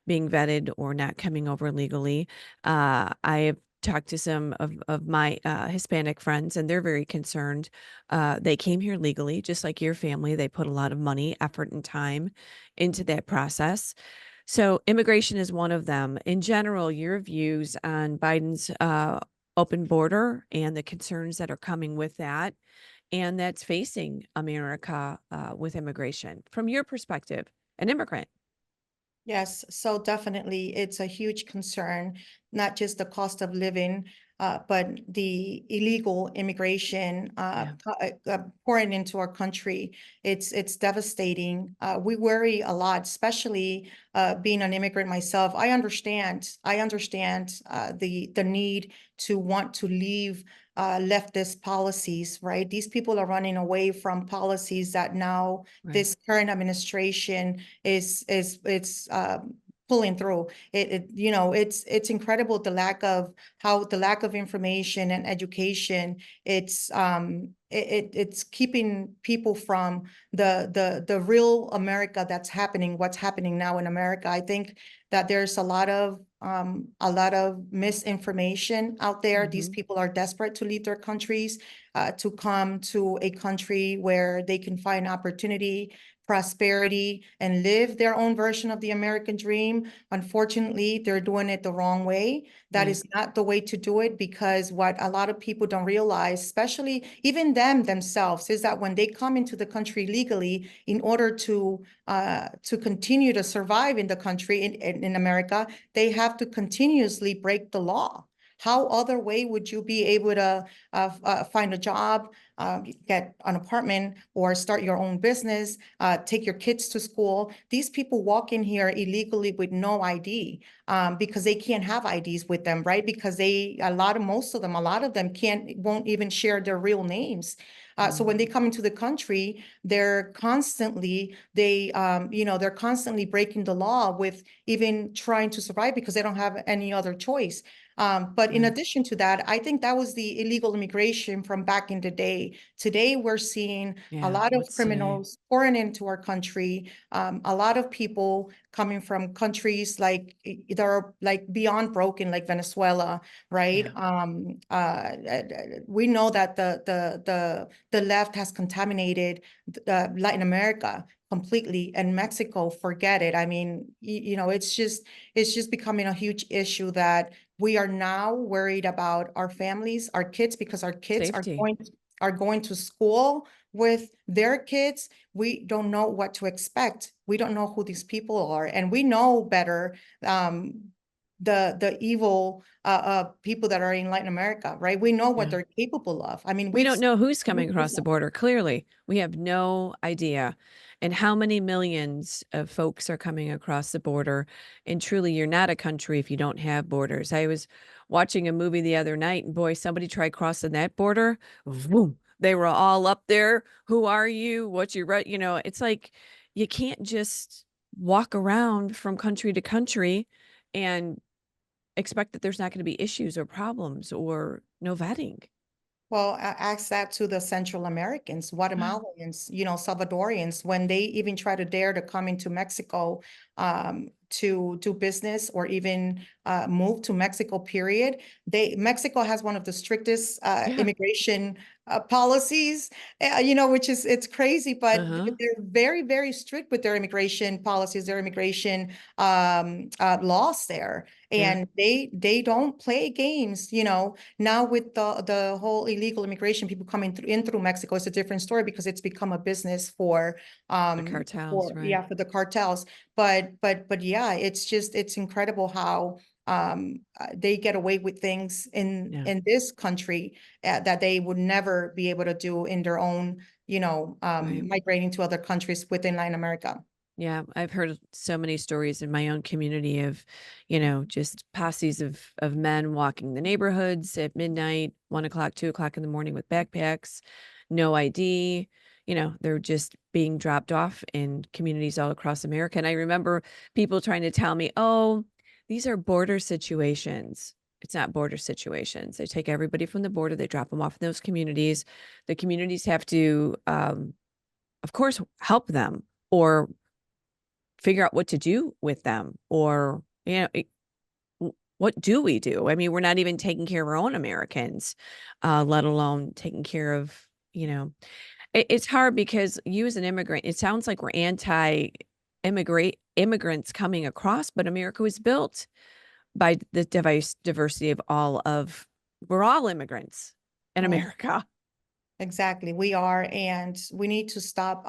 [SPEAKER 1] being vetted or not coming over legally. I have talked to some of my Hispanic friends, and they're very concerned. They came here legally, just like your family. They put a lot of money, effort, and time into that process. So, immigration is one of them. In general, your views on Biden's open border and the concerns that are coming with that and that's facing America with immigration. From your perspective, an immigrant.
[SPEAKER 3] Yes, so definitely it's a huge concern, not just the cost of living, but the illegal immigration
[SPEAKER 1] Yeah.
[SPEAKER 3] pouring into our country. It's devastating. We worry a lot, especially being an immigrant myself. I understand the need to want to leave leftist policies, right? These people are running away from policies that now
[SPEAKER 1] Right.
[SPEAKER 3] this current administration it's pulling through. It's incredible, the lack of information and education. It's keeping people from the real America that's happening, what's happening now in America. I think that there's a lot of misinformation out there. These
[SPEAKER 1] Mhm.
[SPEAKER 3] people are desperate to leave their countries, to come to a country where they can find opportunity, prosperity and live their own version of the American dream. Unfortunately, they're doing it the wrong way. That
[SPEAKER 1] Right.
[SPEAKER 3] is not the way to do it, because what a lot of people don't realize, especially even themselves, is that when they come into the country legally, in order to continue to survive in the country, in America, they have to continuously break the law. How other way would you be able to find a job, get an apartment, or start your own business, take your kids to school? These people walk in here illegally with no ID, because they can't have IDs with them, right? Because a lot of them won't even share their real names. So when they come into the country, they're constantly breaking the law with even trying to survive, because they don't have any other choice. But in
[SPEAKER 1] Right.
[SPEAKER 3] addition to that, I think that was the illegal immigration from back in the day. Today, we're seeing a
[SPEAKER 1] Yeah.
[SPEAKER 3] lot of
[SPEAKER 1] What's today?
[SPEAKER 3] criminals pouring into our country. A lot of people coming from countries like that are like beyond broken, like Venezuela, right?
[SPEAKER 1] Yeah.
[SPEAKER 3] We know that the left has contaminated Latin America completely, and Mexico, forget it. I mean, it's just becoming a huge issue that we are now worried about our families, our kids, because our kids
[SPEAKER 1] Safety.
[SPEAKER 3] are going to school with their kids. We don't know what to expect. We don't know who these people are, and we know better the evil people that are in Latin America, right? We know what
[SPEAKER 1] Yeah.
[SPEAKER 3] they're capable of. I mean,
[SPEAKER 1] We
[SPEAKER 3] we've
[SPEAKER 1] don't know who's coming across the
[SPEAKER 3] seen.
[SPEAKER 1] border, clearly. We have no idea. And how many millions of folks are coming across the border. And truly, you're not a country if you don't have borders. I was watching a movie the other night, and boy, somebody tried crossing that border. Vroom, they were all up there. Who are you? What's your right? It's like you can't just walk around from country to country and expect that there's not going to be issues or problems or no vetting.
[SPEAKER 3] Well, ask that to the Central Americans, Guatemalans, Salvadorians, when they even try to dare to come into Mexico to do business, or even move to Mexico, period. Mexico has one of the strictest
[SPEAKER 1] Yeah.
[SPEAKER 3] immigration policies, which it's crazy, but
[SPEAKER 1] Uh-huh.
[SPEAKER 3] they're very, very strict with their immigration policies, their immigration laws there.
[SPEAKER 1] Yeah.
[SPEAKER 3] And they don't play games. Now with the whole illegal immigration, people coming through Mexico, it's a different story, because it's become a business for
[SPEAKER 1] The cartels, right.
[SPEAKER 3] the cartels. But yeah, it's incredible how they get away with things
[SPEAKER 1] Yeah.
[SPEAKER 3] in this country that they would never be able to do in their own,
[SPEAKER 1] Right.
[SPEAKER 3] migrating to other countries within Latin America.
[SPEAKER 1] Yeah, I've heard so many stories in my own community of, just posses of men walking the neighborhoods at midnight, 1 o'clock, 2 o'clock in the morning with backpacks, no ID. They're just being dropped off in communities all across America. And I remember people trying to tell me, "Oh, these are border situations." It's not border situations. They take everybody from the border, they drop them off in those communities. The communities have to, of course, help them or figure out what to do with them, or what do we do? I mean, we're not even taking care of our own Americans, let alone taking care of, it's hard because you as an immigrant, it sounds like we're anti immigrants coming across, but America was built by the diversity of we're all immigrants in
[SPEAKER 3] Mm.
[SPEAKER 1] America.
[SPEAKER 3] Exactly, we are, and we need to stop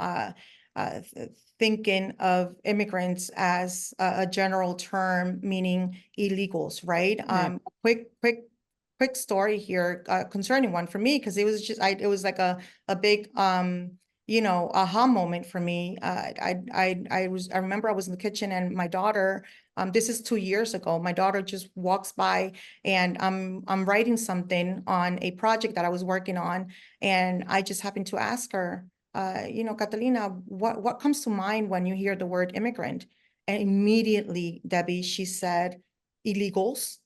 [SPEAKER 3] thinking of immigrants as a general term, meaning illegals, right?
[SPEAKER 1] Right.
[SPEAKER 3] Quick story here, concerning one for me, because it was like a big aha moment for me. I remember I was in the kitchen, and my daughter, this is 2 years ago, my daughter just walks by, and I'm writing something on a project that I was working on, and I just happened to ask her, Catalina, what comes to mind when you hear the word immigrant? And immediately, Debbie, she said, illegals.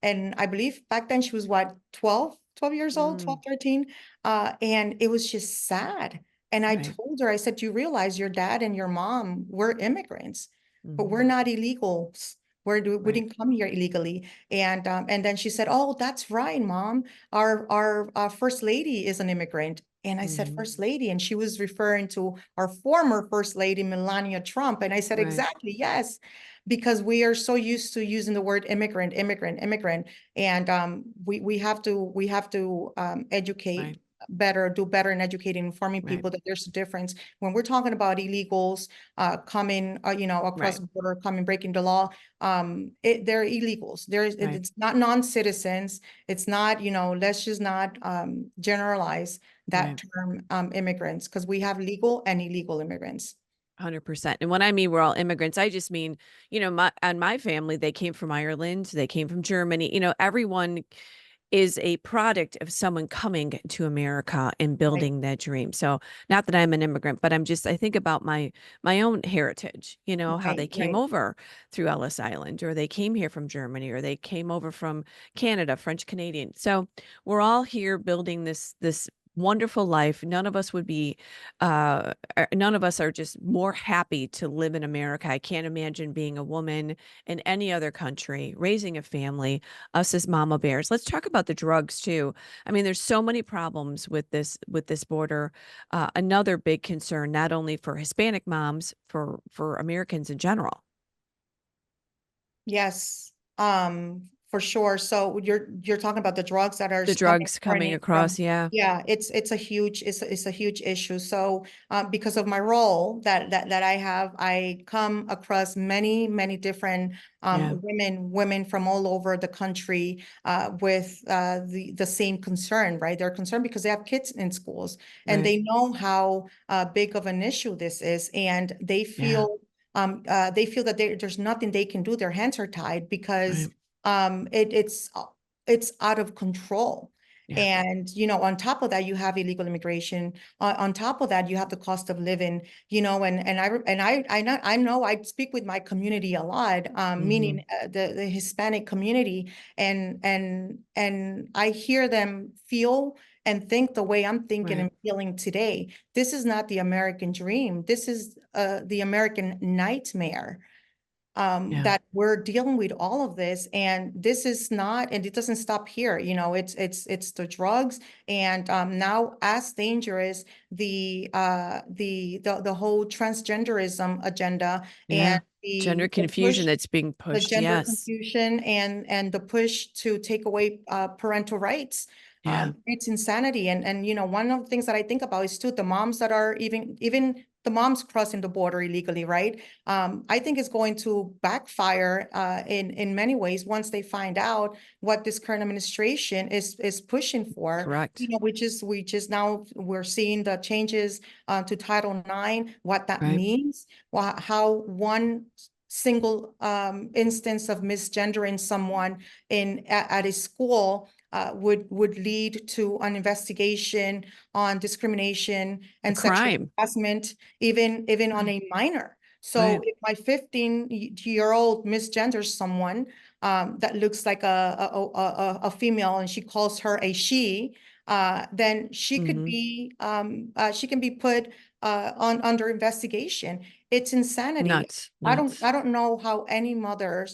[SPEAKER 3] And I believe back then she was what, 12 years old,
[SPEAKER 1] Mm,
[SPEAKER 3] 12, 13. And it was just sad. And I
[SPEAKER 1] right.
[SPEAKER 3] told her, I said, you realize your dad and your mom were immigrants, but we're
[SPEAKER 1] Mhm.
[SPEAKER 3] not illegals. We
[SPEAKER 1] Right.
[SPEAKER 3] didn't come here illegally. And then she said, oh, that's right, Mom. Our first lady is an immigrant. And I said,
[SPEAKER 1] Mhm.
[SPEAKER 3] First Lady, and she was referring to our former First Lady, Melania Trump. And I said,
[SPEAKER 1] Right,
[SPEAKER 3] exactly, yes, because we are so used to using the word immigrant, immigrant, immigrant. And we have to educate
[SPEAKER 1] right,
[SPEAKER 3] better, do better in educating, informing
[SPEAKER 1] right,
[SPEAKER 3] people that there's a difference. When we're talking about illegals coming, across
[SPEAKER 1] right,
[SPEAKER 3] the border, coming, breaking the law, they're illegals.
[SPEAKER 1] right,
[SPEAKER 3] It's not non-citizens. It's not, let's just not generalize that
[SPEAKER 1] right.
[SPEAKER 3] term immigrants, because we have legal and illegal immigrants.
[SPEAKER 1] 100%. And when I mean we're all immigrants, I just mean, my family, they came from Ireland, they came from Germany. Everyone is a product of someone coming to America and
[SPEAKER 3] Right,
[SPEAKER 1] building that dream. So, not that I'm an immigrant, but I think about my own heritage, how
[SPEAKER 3] right,
[SPEAKER 1] they came
[SPEAKER 3] right.
[SPEAKER 1] over through Ellis Island, or they came here from Germany, or they came over from Canada, French Canadian. So, we're all here building this wonderful life. None of us are just more happy to live in America. I can't imagine being a woman in any other country, raising a family, us as mama bears. Let's talk about the drugs too. I mean, there's so many problems with this border. Another big concern, not only for Hispanic moms, for Americans in general.
[SPEAKER 3] Yes, for sure. So you're talking about the drugs that are
[SPEAKER 1] The
[SPEAKER 3] coming
[SPEAKER 1] drugs
[SPEAKER 3] pouring
[SPEAKER 1] coming
[SPEAKER 3] in from,
[SPEAKER 1] across, yeah,
[SPEAKER 3] yeah, it's a huge issue. So because of my role that I have, I come across many different
[SPEAKER 1] yeah,
[SPEAKER 3] women from all over the country with the same concern, right? They're concerned because they have kids in schools and
[SPEAKER 1] right,
[SPEAKER 3] they know how big of an issue this is, and
[SPEAKER 1] yeah,
[SPEAKER 3] they feel that there's nothing they can do. Their hands are tied because
[SPEAKER 1] right,
[SPEAKER 3] it's out of control.
[SPEAKER 1] yeah,
[SPEAKER 3] And on top of that, you have illegal immigration. On top of that, you have the cost of living. And I know I speak with my community a lot,
[SPEAKER 1] hmm,
[SPEAKER 3] meaning the Hispanic community, and I hear them feel and think the way I'm thinking
[SPEAKER 1] right,
[SPEAKER 3] and feeling today. This is not the American dream. This is the American nightmare,
[SPEAKER 1] yeah,
[SPEAKER 3] that we're dealing with all of this, and this is not, and it doesn't stop here. It's the drugs, and now as dangerous, the whole transgenderism agenda,
[SPEAKER 1] yeah.
[SPEAKER 3] and
[SPEAKER 1] Gender
[SPEAKER 3] the
[SPEAKER 1] confusion
[SPEAKER 3] push,
[SPEAKER 1] that's being
[SPEAKER 3] the
[SPEAKER 1] pushed.
[SPEAKER 3] gender
[SPEAKER 1] Yes,
[SPEAKER 3] confusion, and the push to take away parental rights.
[SPEAKER 1] yeah,
[SPEAKER 3] It's insanity. And one of the things that I think about is too the moms that are even the moms crossing the border illegally, right? I think it's going to backfire in many ways once they find out what this current administration is pushing for.
[SPEAKER 1] correct.
[SPEAKER 3] We just now we're seeing the changes to Title IX, what that
[SPEAKER 1] Right.
[SPEAKER 3] means, how one single instance of misgendering someone at a school would lead to an investigation on discrimination
[SPEAKER 1] A
[SPEAKER 3] and sexual
[SPEAKER 1] crime.
[SPEAKER 3] harassment, even on
[SPEAKER 1] Right.
[SPEAKER 3] a minor. So
[SPEAKER 1] Right.
[SPEAKER 3] if my 15-year-old misgenders someone that looks like a female, and she calls her a she, then
[SPEAKER 1] Mhm.
[SPEAKER 3] she can be put on under investigation. It's insanity.
[SPEAKER 1] Nuts,
[SPEAKER 3] I don't
[SPEAKER 1] nuts.
[SPEAKER 3] I don't know how any mother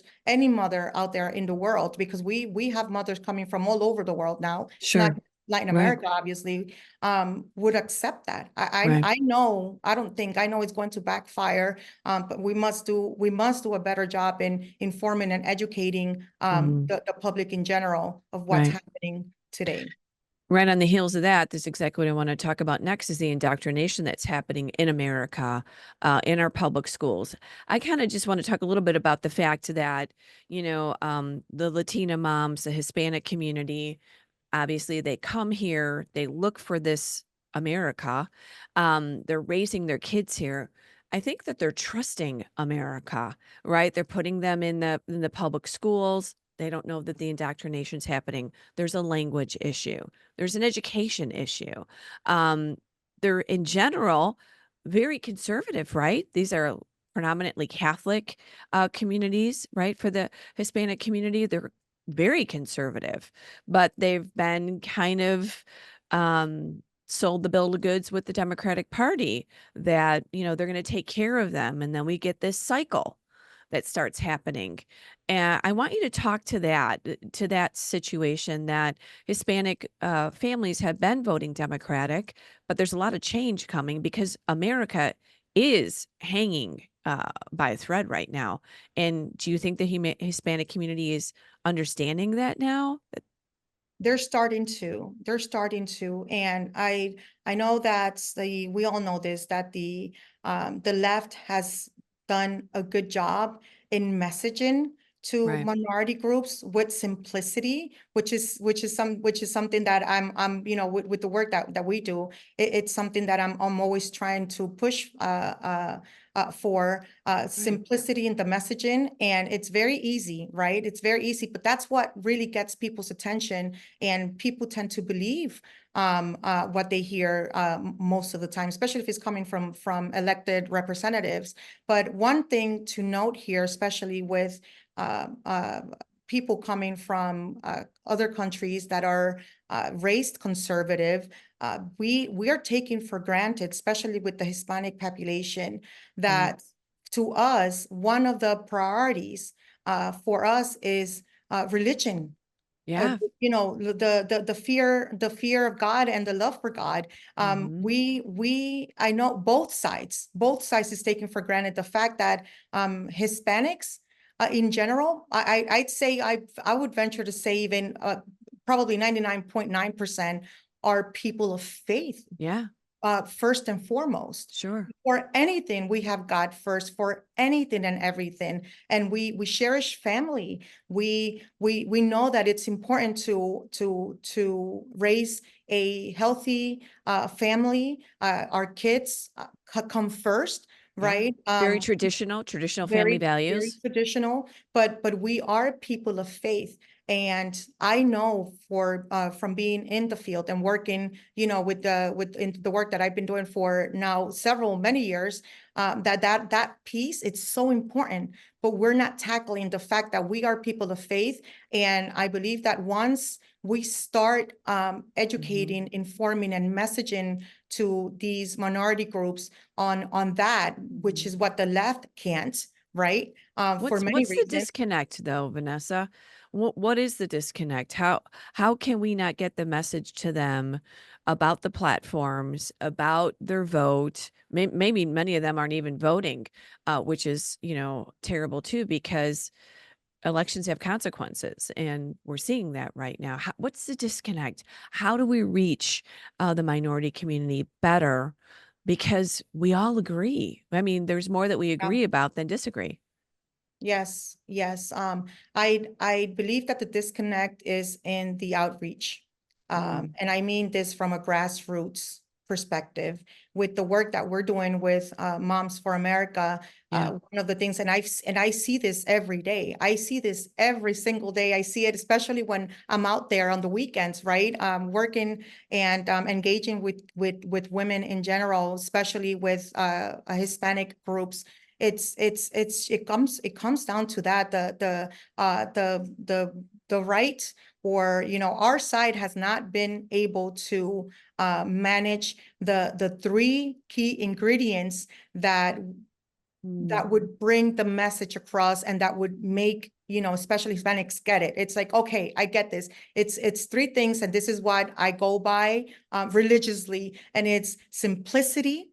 [SPEAKER 3] out there in the world, because we have mothers coming from all over the world now. It's not
[SPEAKER 1] Sure.
[SPEAKER 3] Latin
[SPEAKER 1] Right,
[SPEAKER 3] America, obviously, would accept that.
[SPEAKER 1] right.
[SPEAKER 3] I know, I don't think, I know it's going to backfire, but we must do a better job in informing and educating
[SPEAKER 1] Mhm.
[SPEAKER 3] the public in general of what's
[SPEAKER 1] Right.
[SPEAKER 3] happening today.
[SPEAKER 1] Right on the heels of that, this is exactly what I wanna talk about next is the indoctrination that's happening in America, in our public schools. I kinda just wanna talk a little bit about the fact that, the Latina moms, the Hispanic community, obviously, they come here, they look for this America, they're raising their kids here. I think that they're trusting America, right? They're putting them in the public schools. They don't know that the indoctrination's happening. There's a language issue. There's an education issue. Um, they're in general very conservative, right? These are predominantly Catholic communities, right? For the Hispanic community, they're very conservative, but they've been kind of sold the bill of goods with the Democratic Party that, they're going to take care of them. And then we get this cycle that starts happening. And I want you to talk to that situation that Hispanic families have been voting Democratic, but there's a lot of change coming because America is hanging by a thread right now. And do you think the Hispanic community is understanding that now?
[SPEAKER 3] They're starting to, and I know that we all know this, that the left has done a good job in messaging to
[SPEAKER 1] Right.
[SPEAKER 3] minority groups with simplicity, which is something that I'm with the work that we do, it's something that I'm always trying to push for
[SPEAKER 1] Right.
[SPEAKER 3] simplicity in the messaging, and it's very easy, right? It's very easy, but that's what really gets people's attention, and people tend to believe what they hear most of the time, especially if it's coming from elected representatives. But one thing to note here, especially with uh, uh, people coming from other countries that are raised conservative, we are taking for granted, especially with the Hispanic population,
[SPEAKER 1] Right.
[SPEAKER 3] that to us, one of the priorities for us is religion.
[SPEAKER 1] Yeah.
[SPEAKER 3] The fear of God and the love for God.
[SPEAKER 1] Hmm.
[SPEAKER 3] I know both sides is taken for granted. The fact that Hispanics in general, I'd say I would venture to say even probably 99.9% are people of faith,
[SPEAKER 1] Yeah.
[SPEAKER 3] first and foremost.
[SPEAKER 1] Sure.
[SPEAKER 3] For anything, we have God first for anything and everything, and we cherish family. We know that it's important to raise a healthy family. Our kids come first,
[SPEAKER 1] Yeah.
[SPEAKER 3] right?
[SPEAKER 1] Very traditional family
[SPEAKER 3] Very
[SPEAKER 1] values.
[SPEAKER 3] traditional, but we are people of faith. And I know from being in the field and working, with in the work that I've been doing for now many years, that piece, it's so important. But we're not tackling the fact that we are people of faith. And I believe that once we start
[SPEAKER 1] Hmm.
[SPEAKER 3] educating, informing, and messaging to these minority groups on that, which
[SPEAKER 1] Hmm.
[SPEAKER 3] is what the left can't, right? For many
[SPEAKER 1] What's the
[SPEAKER 3] reasons.
[SPEAKER 1] disconnect though, Vanessa? What is the disconnect? How can we not get the message to them about the platforms, about their vote? Maybe many of them aren't even voting, which is, terrible too, because elections have consequences, and we're seeing that right now. What's the disconnect? How do we reach the minority community better? Because we all agree. I mean, there's more that we
[SPEAKER 3] Yeah.
[SPEAKER 1] agree about than disagree.
[SPEAKER 3] Yes, yes. I believe that the disconnect is in the outreach.
[SPEAKER 1] Mm,
[SPEAKER 3] And I mean this from a grassroots perspective. With the work that we're doing with Moms for America,
[SPEAKER 1] yeah.
[SPEAKER 3] one of the things, and I see this every day. I see this every single day. I see it, especially when I'm out there on the weekends, right? Working and engaging with women in general, especially with Hispanic groups. It comes down to that, the right, or our side has not been able to manage the three key ingredients that
[SPEAKER 1] Mm,
[SPEAKER 3] would bring the message across, and that would make especially Hispanics get it. It's like, okay, I get this. It's three things, and this is what I go by religiously, and it's simplicity,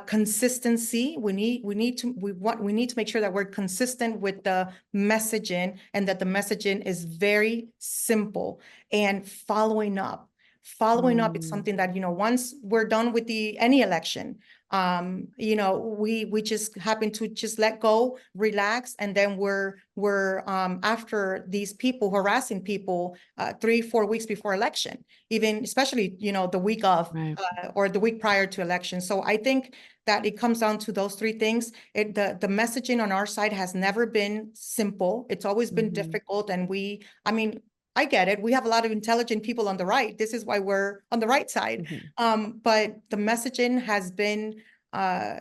[SPEAKER 3] consistency. We need to make sure that we're consistent with the messaging, and that the messaging is very simple, and following up. It's
[SPEAKER 1] mm,
[SPEAKER 3] something that once we're done with any election, we just happen to just let go, relax, and then we're after these people, harassing people 3-4 weeks before election, even especially the week of,
[SPEAKER 1] right.
[SPEAKER 3] or the week prior to election. So I think that it comes down to those three things. The messaging on our side has never been simple. It's always been
[SPEAKER 1] Hmm.
[SPEAKER 3] difficult. And I mean, I get it. We have a lot of intelligent people on the right. This is why we're on the right side.
[SPEAKER 1] Hmm.
[SPEAKER 3] But the messaging uh,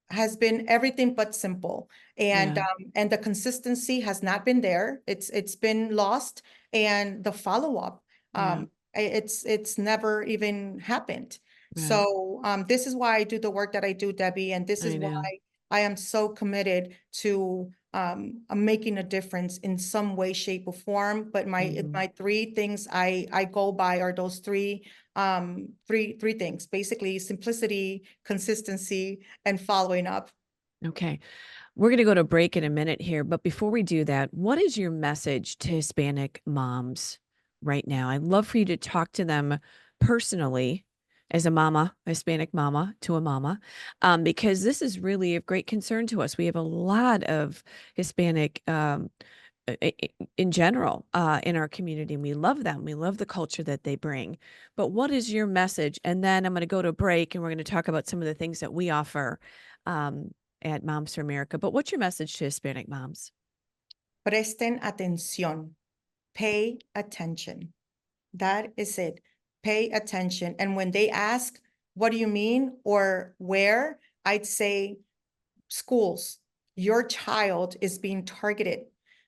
[SPEAKER 3] has been everything but simple,
[SPEAKER 1] Yeah.
[SPEAKER 3] and the consistency has not been there. It's been lost, and the follow-up,
[SPEAKER 1] Yeah.
[SPEAKER 3] it's never even happened.
[SPEAKER 1] Right.
[SPEAKER 3] So this is why I do the work that I do, Debbie, and this is
[SPEAKER 1] I
[SPEAKER 3] why
[SPEAKER 1] know.
[SPEAKER 3] I am so committed to making a difference in some way, shape, or form. But my three things I go by are those three things: basically simplicity, consistency, and following up.
[SPEAKER 1] Okay. We're going to go to break in a minute here, but before we do that, what is your message to Hispanic moms right now? I'd love for you to talk to them personally as a mama, a Hispanic mama to a mama, because this is really of great concern to us. We have a lot of Hispanic in general in our community, and we love them. We love the culture that they bring. But what is your message? And then I'm going to go to break, and we're going to talk about some of the things that we offer. At Moms for America. But what's your message to Hispanic moms?
[SPEAKER 3] Presten atención. Pay attention. That is it. Pay attention. And when they ask, what do you mean or where? I'd say schools. Your child is being targeted.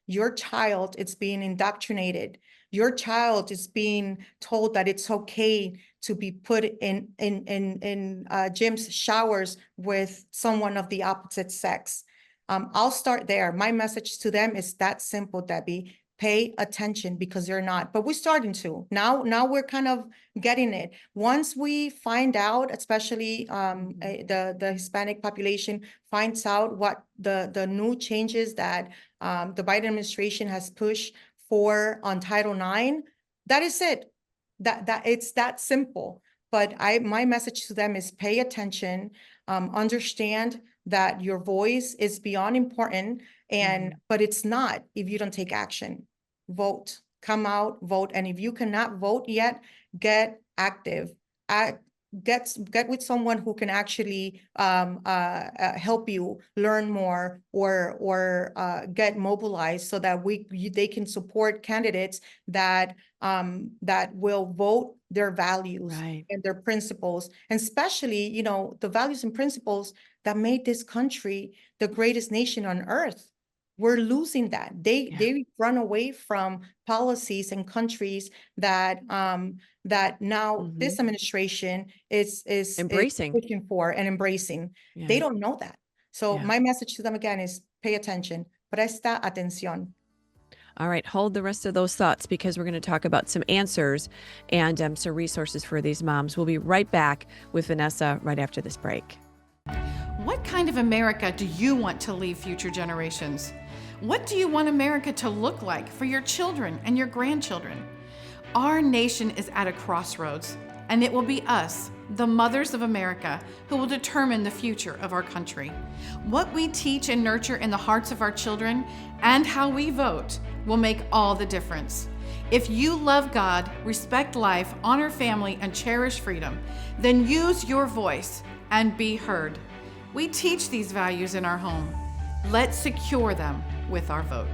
[SPEAKER 3] Your child is being indoctrinated. Your child is being told that it's okay to be put in gyms, showers with someone of the opposite sex. I'll start there. My message to them is that simple, Debbie. Pay attention, because they're not, but we're starting to. Now we're kind of getting it. Once we find out, especially the Hispanic population finds out what the new changes that the Biden administration has pushed for on Title IX, that is it. That it's that simple. But my message to them is pay attention, understand that your voice is beyond important, but it's not if you don't take action. Vote, come out, vote. And if you cannot vote yet, get active. Get with someone who can actually help you learn more or get mobilized, so that they can support candidates that will vote their values and their principles, and especially, the values and principles that made this country the greatest nation on earth. We're losing that. They run away from policies and countries that now this administration is
[SPEAKER 1] embracing,
[SPEAKER 3] pushing for and embracing.
[SPEAKER 1] Yeah.
[SPEAKER 3] They don't know that. So my message to them again is pay attention. Presta atención.
[SPEAKER 1] All right, hold the rest of those thoughts, because we're going to talk about some answers and some resources for these moms. We'll be right back with Vanessa right after this break.
[SPEAKER 4] What kind of America do you want to leave future generations? What do you want America to look like for your children and your grandchildren? Our nation is at a crossroads, and it will be us, the mothers of America, who will determine the future of our country. What we teach and nurture in the hearts of our children and how we vote will make all the difference. If you love God, respect life, honor family, and cherish freedom, then use your voice and be heard. We teach these values in our home. Let's secure them with our vote.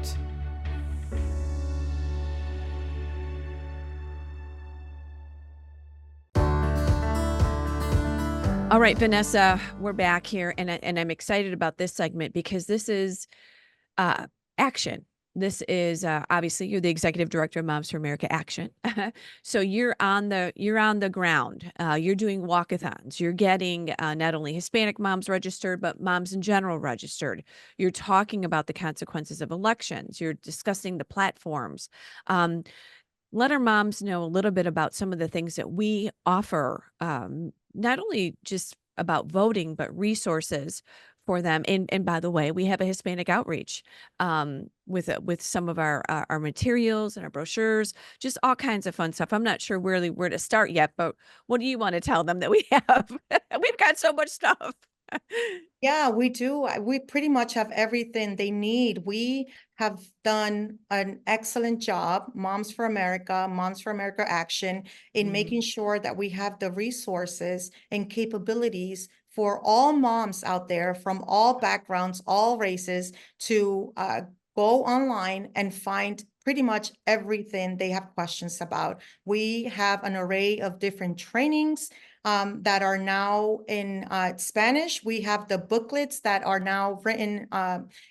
[SPEAKER 1] All right, Vanessa, we're back here, and I'm excited about this segment because this is action. This is obviously you're the executive director of Moms for America Action. So you're on the ground. You're doing walkathons. You're getting not only Hispanic moms registered, but moms in general registered. You're talking about the consequences of elections. You're discussing the platforms. Let our moms know a little bit about some of the things that we offer, not only just about voting, but resources for them. And by the way, we have a Hispanic Outreach with some of our materials and our brochures, just all kinds of fun stuff. I'm not sure really where to start yet, but what do you want to tell them that we have? We've got so much stuff.
[SPEAKER 3] Yeah, we do. We pretty much have everything they need. We have done an excellent job, Moms for America Action, in making sure that we have the resources and capabilities for all moms out there from all backgrounds, all races, to go online and find pretty much everything they have questions about. We have an array of different trainings that are now in Spanish. We have the booklets that are now written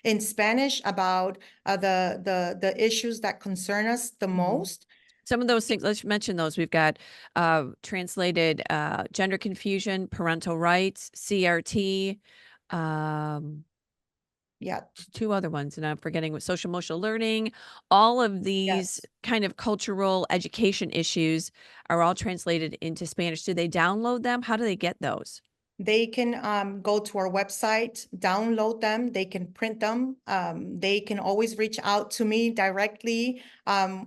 [SPEAKER 3] in Spanish about the issues that concern us the most.
[SPEAKER 1] Some of those things, let's mention those. We've got translated gender confusion, parental rights, CRT, Um,
[SPEAKER 3] Yeah.
[SPEAKER 1] two other ones, and I'm forgetting what social emotional learning, all of these
[SPEAKER 3] Yes.
[SPEAKER 1] kind of cultural education issues are all translated into Spanish. Do they download them? How do they get those?
[SPEAKER 3] They can go to our website, download them, they can print them. They can always reach out to me directly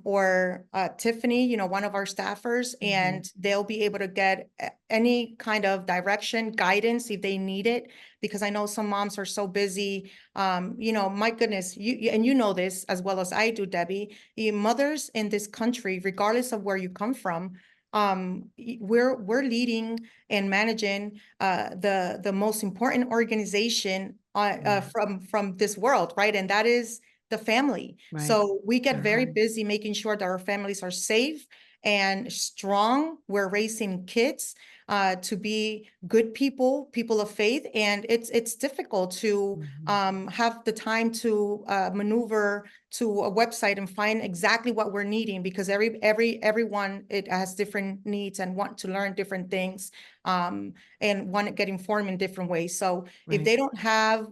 [SPEAKER 3] or Tiffany, one of our staffers, and they'll be able to get any kind of direction, guidance if they need it. Because I know some moms are so busy. My goodness, and you know this as well as I do, Debbie. Mothers in this country, regardless of where you come from, we're leading and managing the most important organization from this world, right? And that is the family.
[SPEAKER 1] Right.
[SPEAKER 3] So we get
[SPEAKER 1] Our
[SPEAKER 3] very
[SPEAKER 1] home.
[SPEAKER 3] busy making sure that our families are safe and strong. We're raising kids to be good people, people of faith, and it's difficult to have the time to maneuver to a website and find exactly what we're needing, because everyone it has different needs and want to learn different things and want to get informed in different ways. So if
[SPEAKER 1] Right.
[SPEAKER 3] they don't have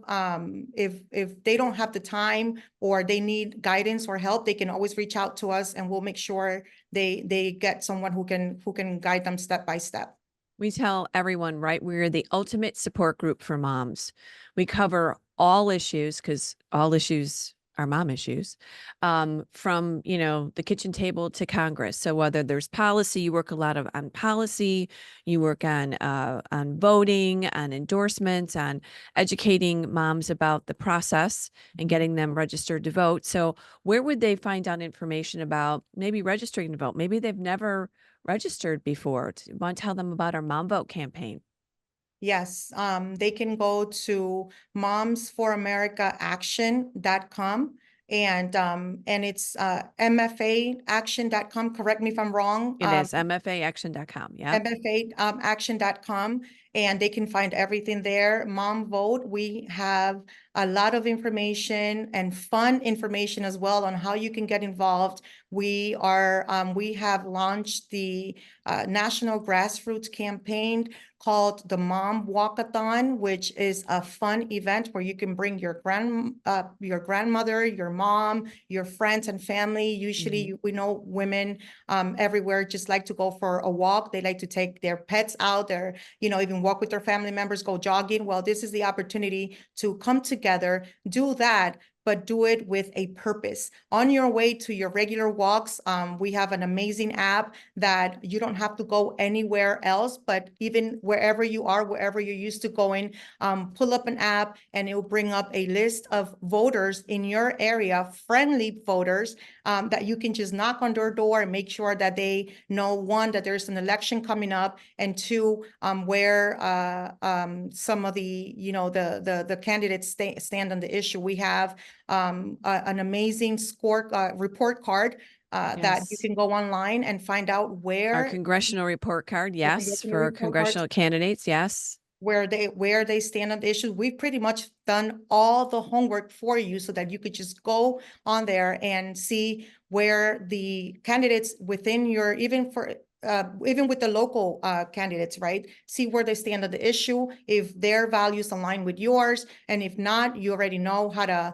[SPEAKER 3] if they don't have the time or they need guidance or help, they can always reach out to us and we'll make sure they get someone who can guide them step by step.
[SPEAKER 1] We tell everyone, right? We're the ultimate support group for moms. We cover all issues because all issues are mom issues, from the kitchen table to Congress. So whether there's policy, you work a lot on policy, you work on voting, on endorsements, on educating moms about the process and getting them registered to vote. So where would they find out information about maybe registering to vote? Maybe they've never registered before. Want to tell them about our Mom Vote campaign?
[SPEAKER 3] Yes, they can go to momsforamericaaction.com and it's mfaaction.com. Correct me if I'm wrong.
[SPEAKER 1] It is mfaaction.com. Yep.
[SPEAKER 3] mfa-action.com, and they can find everything there. Mom Vote, we have a lot of information and fun information as well on how you can get involved. We have launched the national grassroots campaign called the Mom Walkathon, which is a fun event where you can bring your grandmother, your mom, your friends and family. Usually we know women everywhere just like to go for a walk. They like to take their pets out there, even walk with their family members, go jogging. Well, this is the opportunity to come together, do that, but do it with a purpose. On your way to your regular walks, we have an amazing app that you don't have to go anywhere else, but even wherever you are, wherever you're used to going, pull up an app and it will bring up a list of voters in your area, friendly voters, that you can just knock on their door and make sure that they know, one, that there's an election coming up, and two, where some of the candidates stand on the issue. We have an amazing report card that you
[SPEAKER 1] Yes.
[SPEAKER 3] can go online and find out
[SPEAKER 1] Our
[SPEAKER 3] where
[SPEAKER 1] congressional report card.
[SPEAKER 3] the
[SPEAKER 1] Yes.
[SPEAKER 3] congressional
[SPEAKER 1] For
[SPEAKER 3] report cards,
[SPEAKER 1] congressional candidates. Yes.
[SPEAKER 3] where they stand on the issue. We've pretty much done all the homework for you so that you could just go on there and see where the candidates within your, even with the local candidates, right? See where they stand on the issue, if their values align with yours, and if not, you already know how to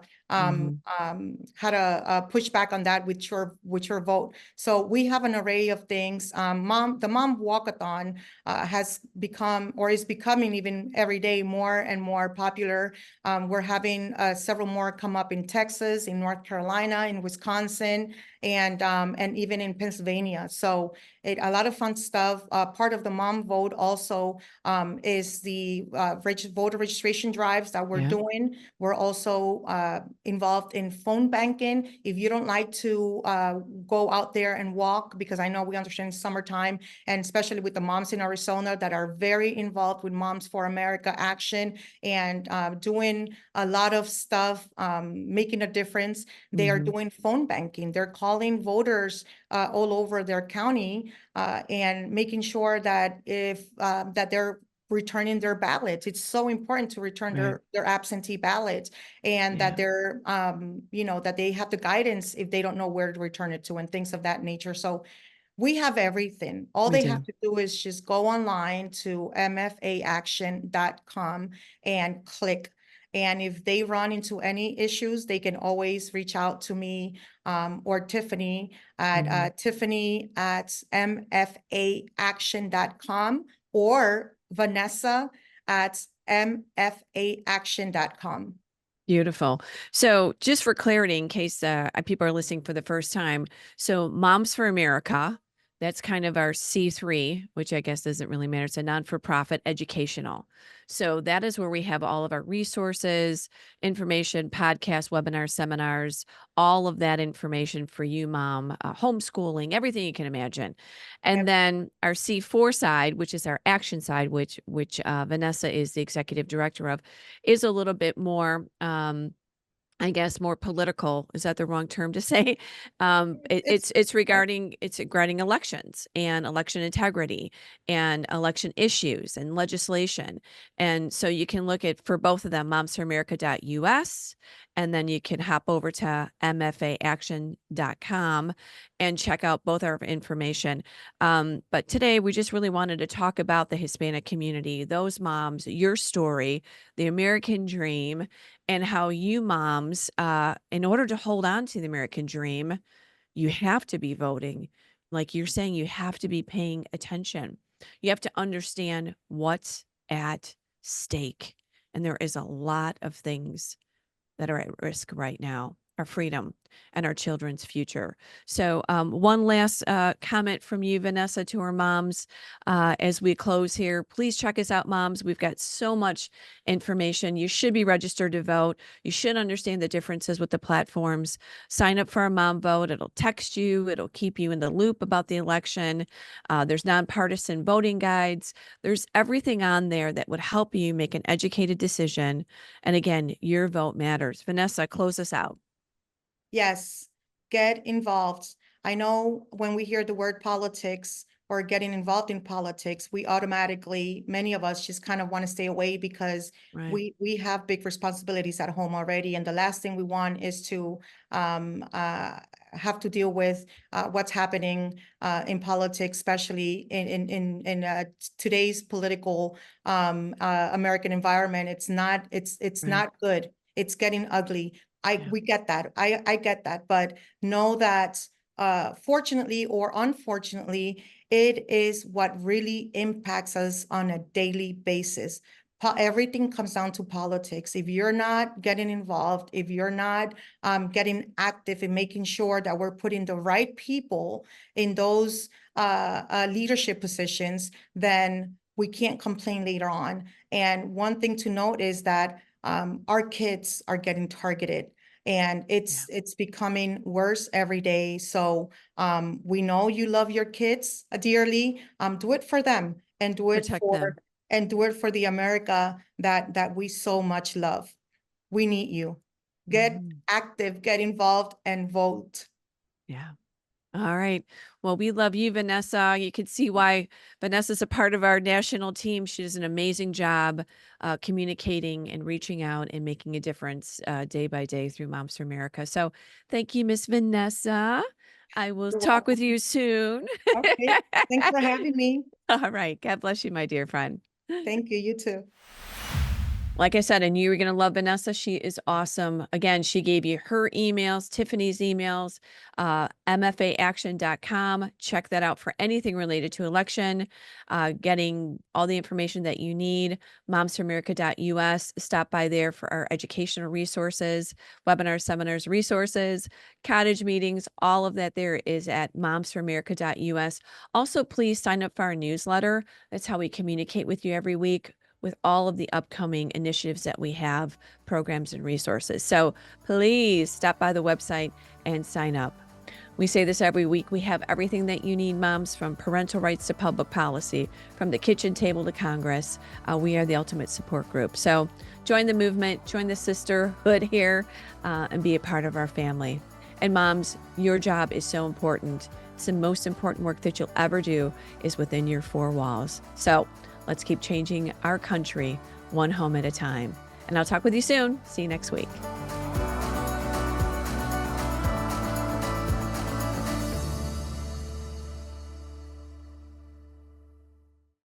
[SPEAKER 3] push back on that with your vote. So we have an array of things. The Mom Walkathon has become, or is becoming even every day, more and more popular. We're having several more come up in Texas, in North Carolina, in Wisconsin, and even in Pennsylvania. So a lot of fun stuff. Part of the Mom Vote also is the voter registration drives that we're doing. We're also involved in phone banking. If you don't like to go out there and walk, because I know we understand it's summertime, and especially with the moms in Arizona that are very involved with Moms for America Action and doing a lot of stuff, making a difference. They are doing phone banking. They're calling voters all over their county and making sure that that they're returning their ballots. It's so important to return their absentee ballots, and that they're that they have the guidance if they don't know where to return it to and things of that nature. So We have everything. All
[SPEAKER 1] We
[SPEAKER 3] they
[SPEAKER 1] do.
[SPEAKER 3] have to do is just go online to mfaaction.com and click. And if they run into any issues, they can always reach out to me or Tiffany at
[SPEAKER 1] Mhm.
[SPEAKER 3] tiffany@mfaaction.com or Vanessa at mfaaction.com.
[SPEAKER 1] Beautiful. So, just for clarity, in case people are listening for the first time, so Moms for America, that's kind of our C3, which I guess doesn't really matter. It's a non for profit educational. So, that is where we have all of our resources, information, podcasts, webinars, seminars, all of that information for you, mom, homeschooling, everything you can imagine. And
[SPEAKER 3] Yep.
[SPEAKER 1] then our C4 side, which is our action side, which Vanessa is the executive director of, is a little bit more, I guess, more political. Is that the wrong term to say? It's regarding elections and election integrity and election issues and legislation. And so you can look at for both of them, momsforamerica.us, and then you can hop over to mfaaction.com and check out both our information. But today we just really wanted to talk about the Hispanic community, those moms, your story, the American dream, and how you moms, in order to hold on to the American dream, you have to be voting. Like you're saying, you have to be paying attention. You have to understand what's at stake. And there is a lot of things that are at risk right now, our freedom and our children's future. So one last comment from you, Vanessa, to our moms as we close here. Please check us out, moms. We've got so much information. You should be registered to vote. You should understand the differences with the platforms. Sign up for our mom vote. It'll text you. It'll keep you in the loop about the election. There's nonpartisan voting guides. There's everything on there that would help you make an educated decision. And again, your vote matters. Vanessa, close us out.
[SPEAKER 3] Yes, get involved. I know when we hear the word politics or getting involved in politics, we automatically, many of us just kind of want to stay away because
[SPEAKER 1] Right.
[SPEAKER 3] we have big responsibilities at home already. And the last thing we want is to have to deal with what's happening in politics, especially in today's political American environment. It's not
[SPEAKER 1] Right.
[SPEAKER 3] good. It's getting ugly.
[SPEAKER 1] Yeah.
[SPEAKER 3] We get that. I get that, but know that fortunately or unfortunately, it is what really impacts us on a daily basis. Everything comes down to politics. If you're not getting involved, if you're not getting active in making sure that we're putting the right people in those leadership positions, then we can't complain later on. And one thing to note is that our kids are getting targeted, and
[SPEAKER 1] Yeah.
[SPEAKER 3] it's becoming worse every day. So we know you love your kids dearly. Do it for them, and
[SPEAKER 1] Protect them.
[SPEAKER 3] do it for the America that we so much love. We need you. Get
[SPEAKER 1] Mhm.
[SPEAKER 3] active, get involved, and vote.
[SPEAKER 1] Yeah. All right. Well, we love you, Vanessa. You can see why Vanessa's a part of our national team. She does an amazing job communicating and reaching out and making a difference day by day through Moms for America. So thank you, Miss Vanessa. I will
[SPEAKER 3] You're
[SPEAKER 1] talk with
[SPEAKER 3] welcome.
[SPEAKER 1] you soon.
[SPEAKER 3] Okay. Thanks for having me.
[SPEAKER 1] All right. God bless you, my dear friend.
[SPEAKER 3] Thank you. You too.
[SPEAKER 1] Like I said, I knew you were going to love Vanessa. She is awesome. Again, she gave you her emails, Tiffany's emails, mfaaction.com. Check that out for anything related to election, getting all the information that you need. momsforamerica.us. Stop by there for our educational resources, webinars, seminars, resources, cottage meetings. All of that there is at momsforamerica.us. Also, please sign up for our newsletter. That's how we communicate with you every week with all of the upcoming initiatives that we have, programs and resources. So please stop by the website and sign up. We say this every week. We have everything that you need, moms, from parental rights to public policy, from the kitchen table to Congress. We are the ultimate support group. So join the movement, join the sisterhood here, and be a part of our family. And moms, your job is so important. It's the most important work that you'll ever do is within your four walls. So let's keep changing our country one home at a time. And I'll talk with you soon. See you next week.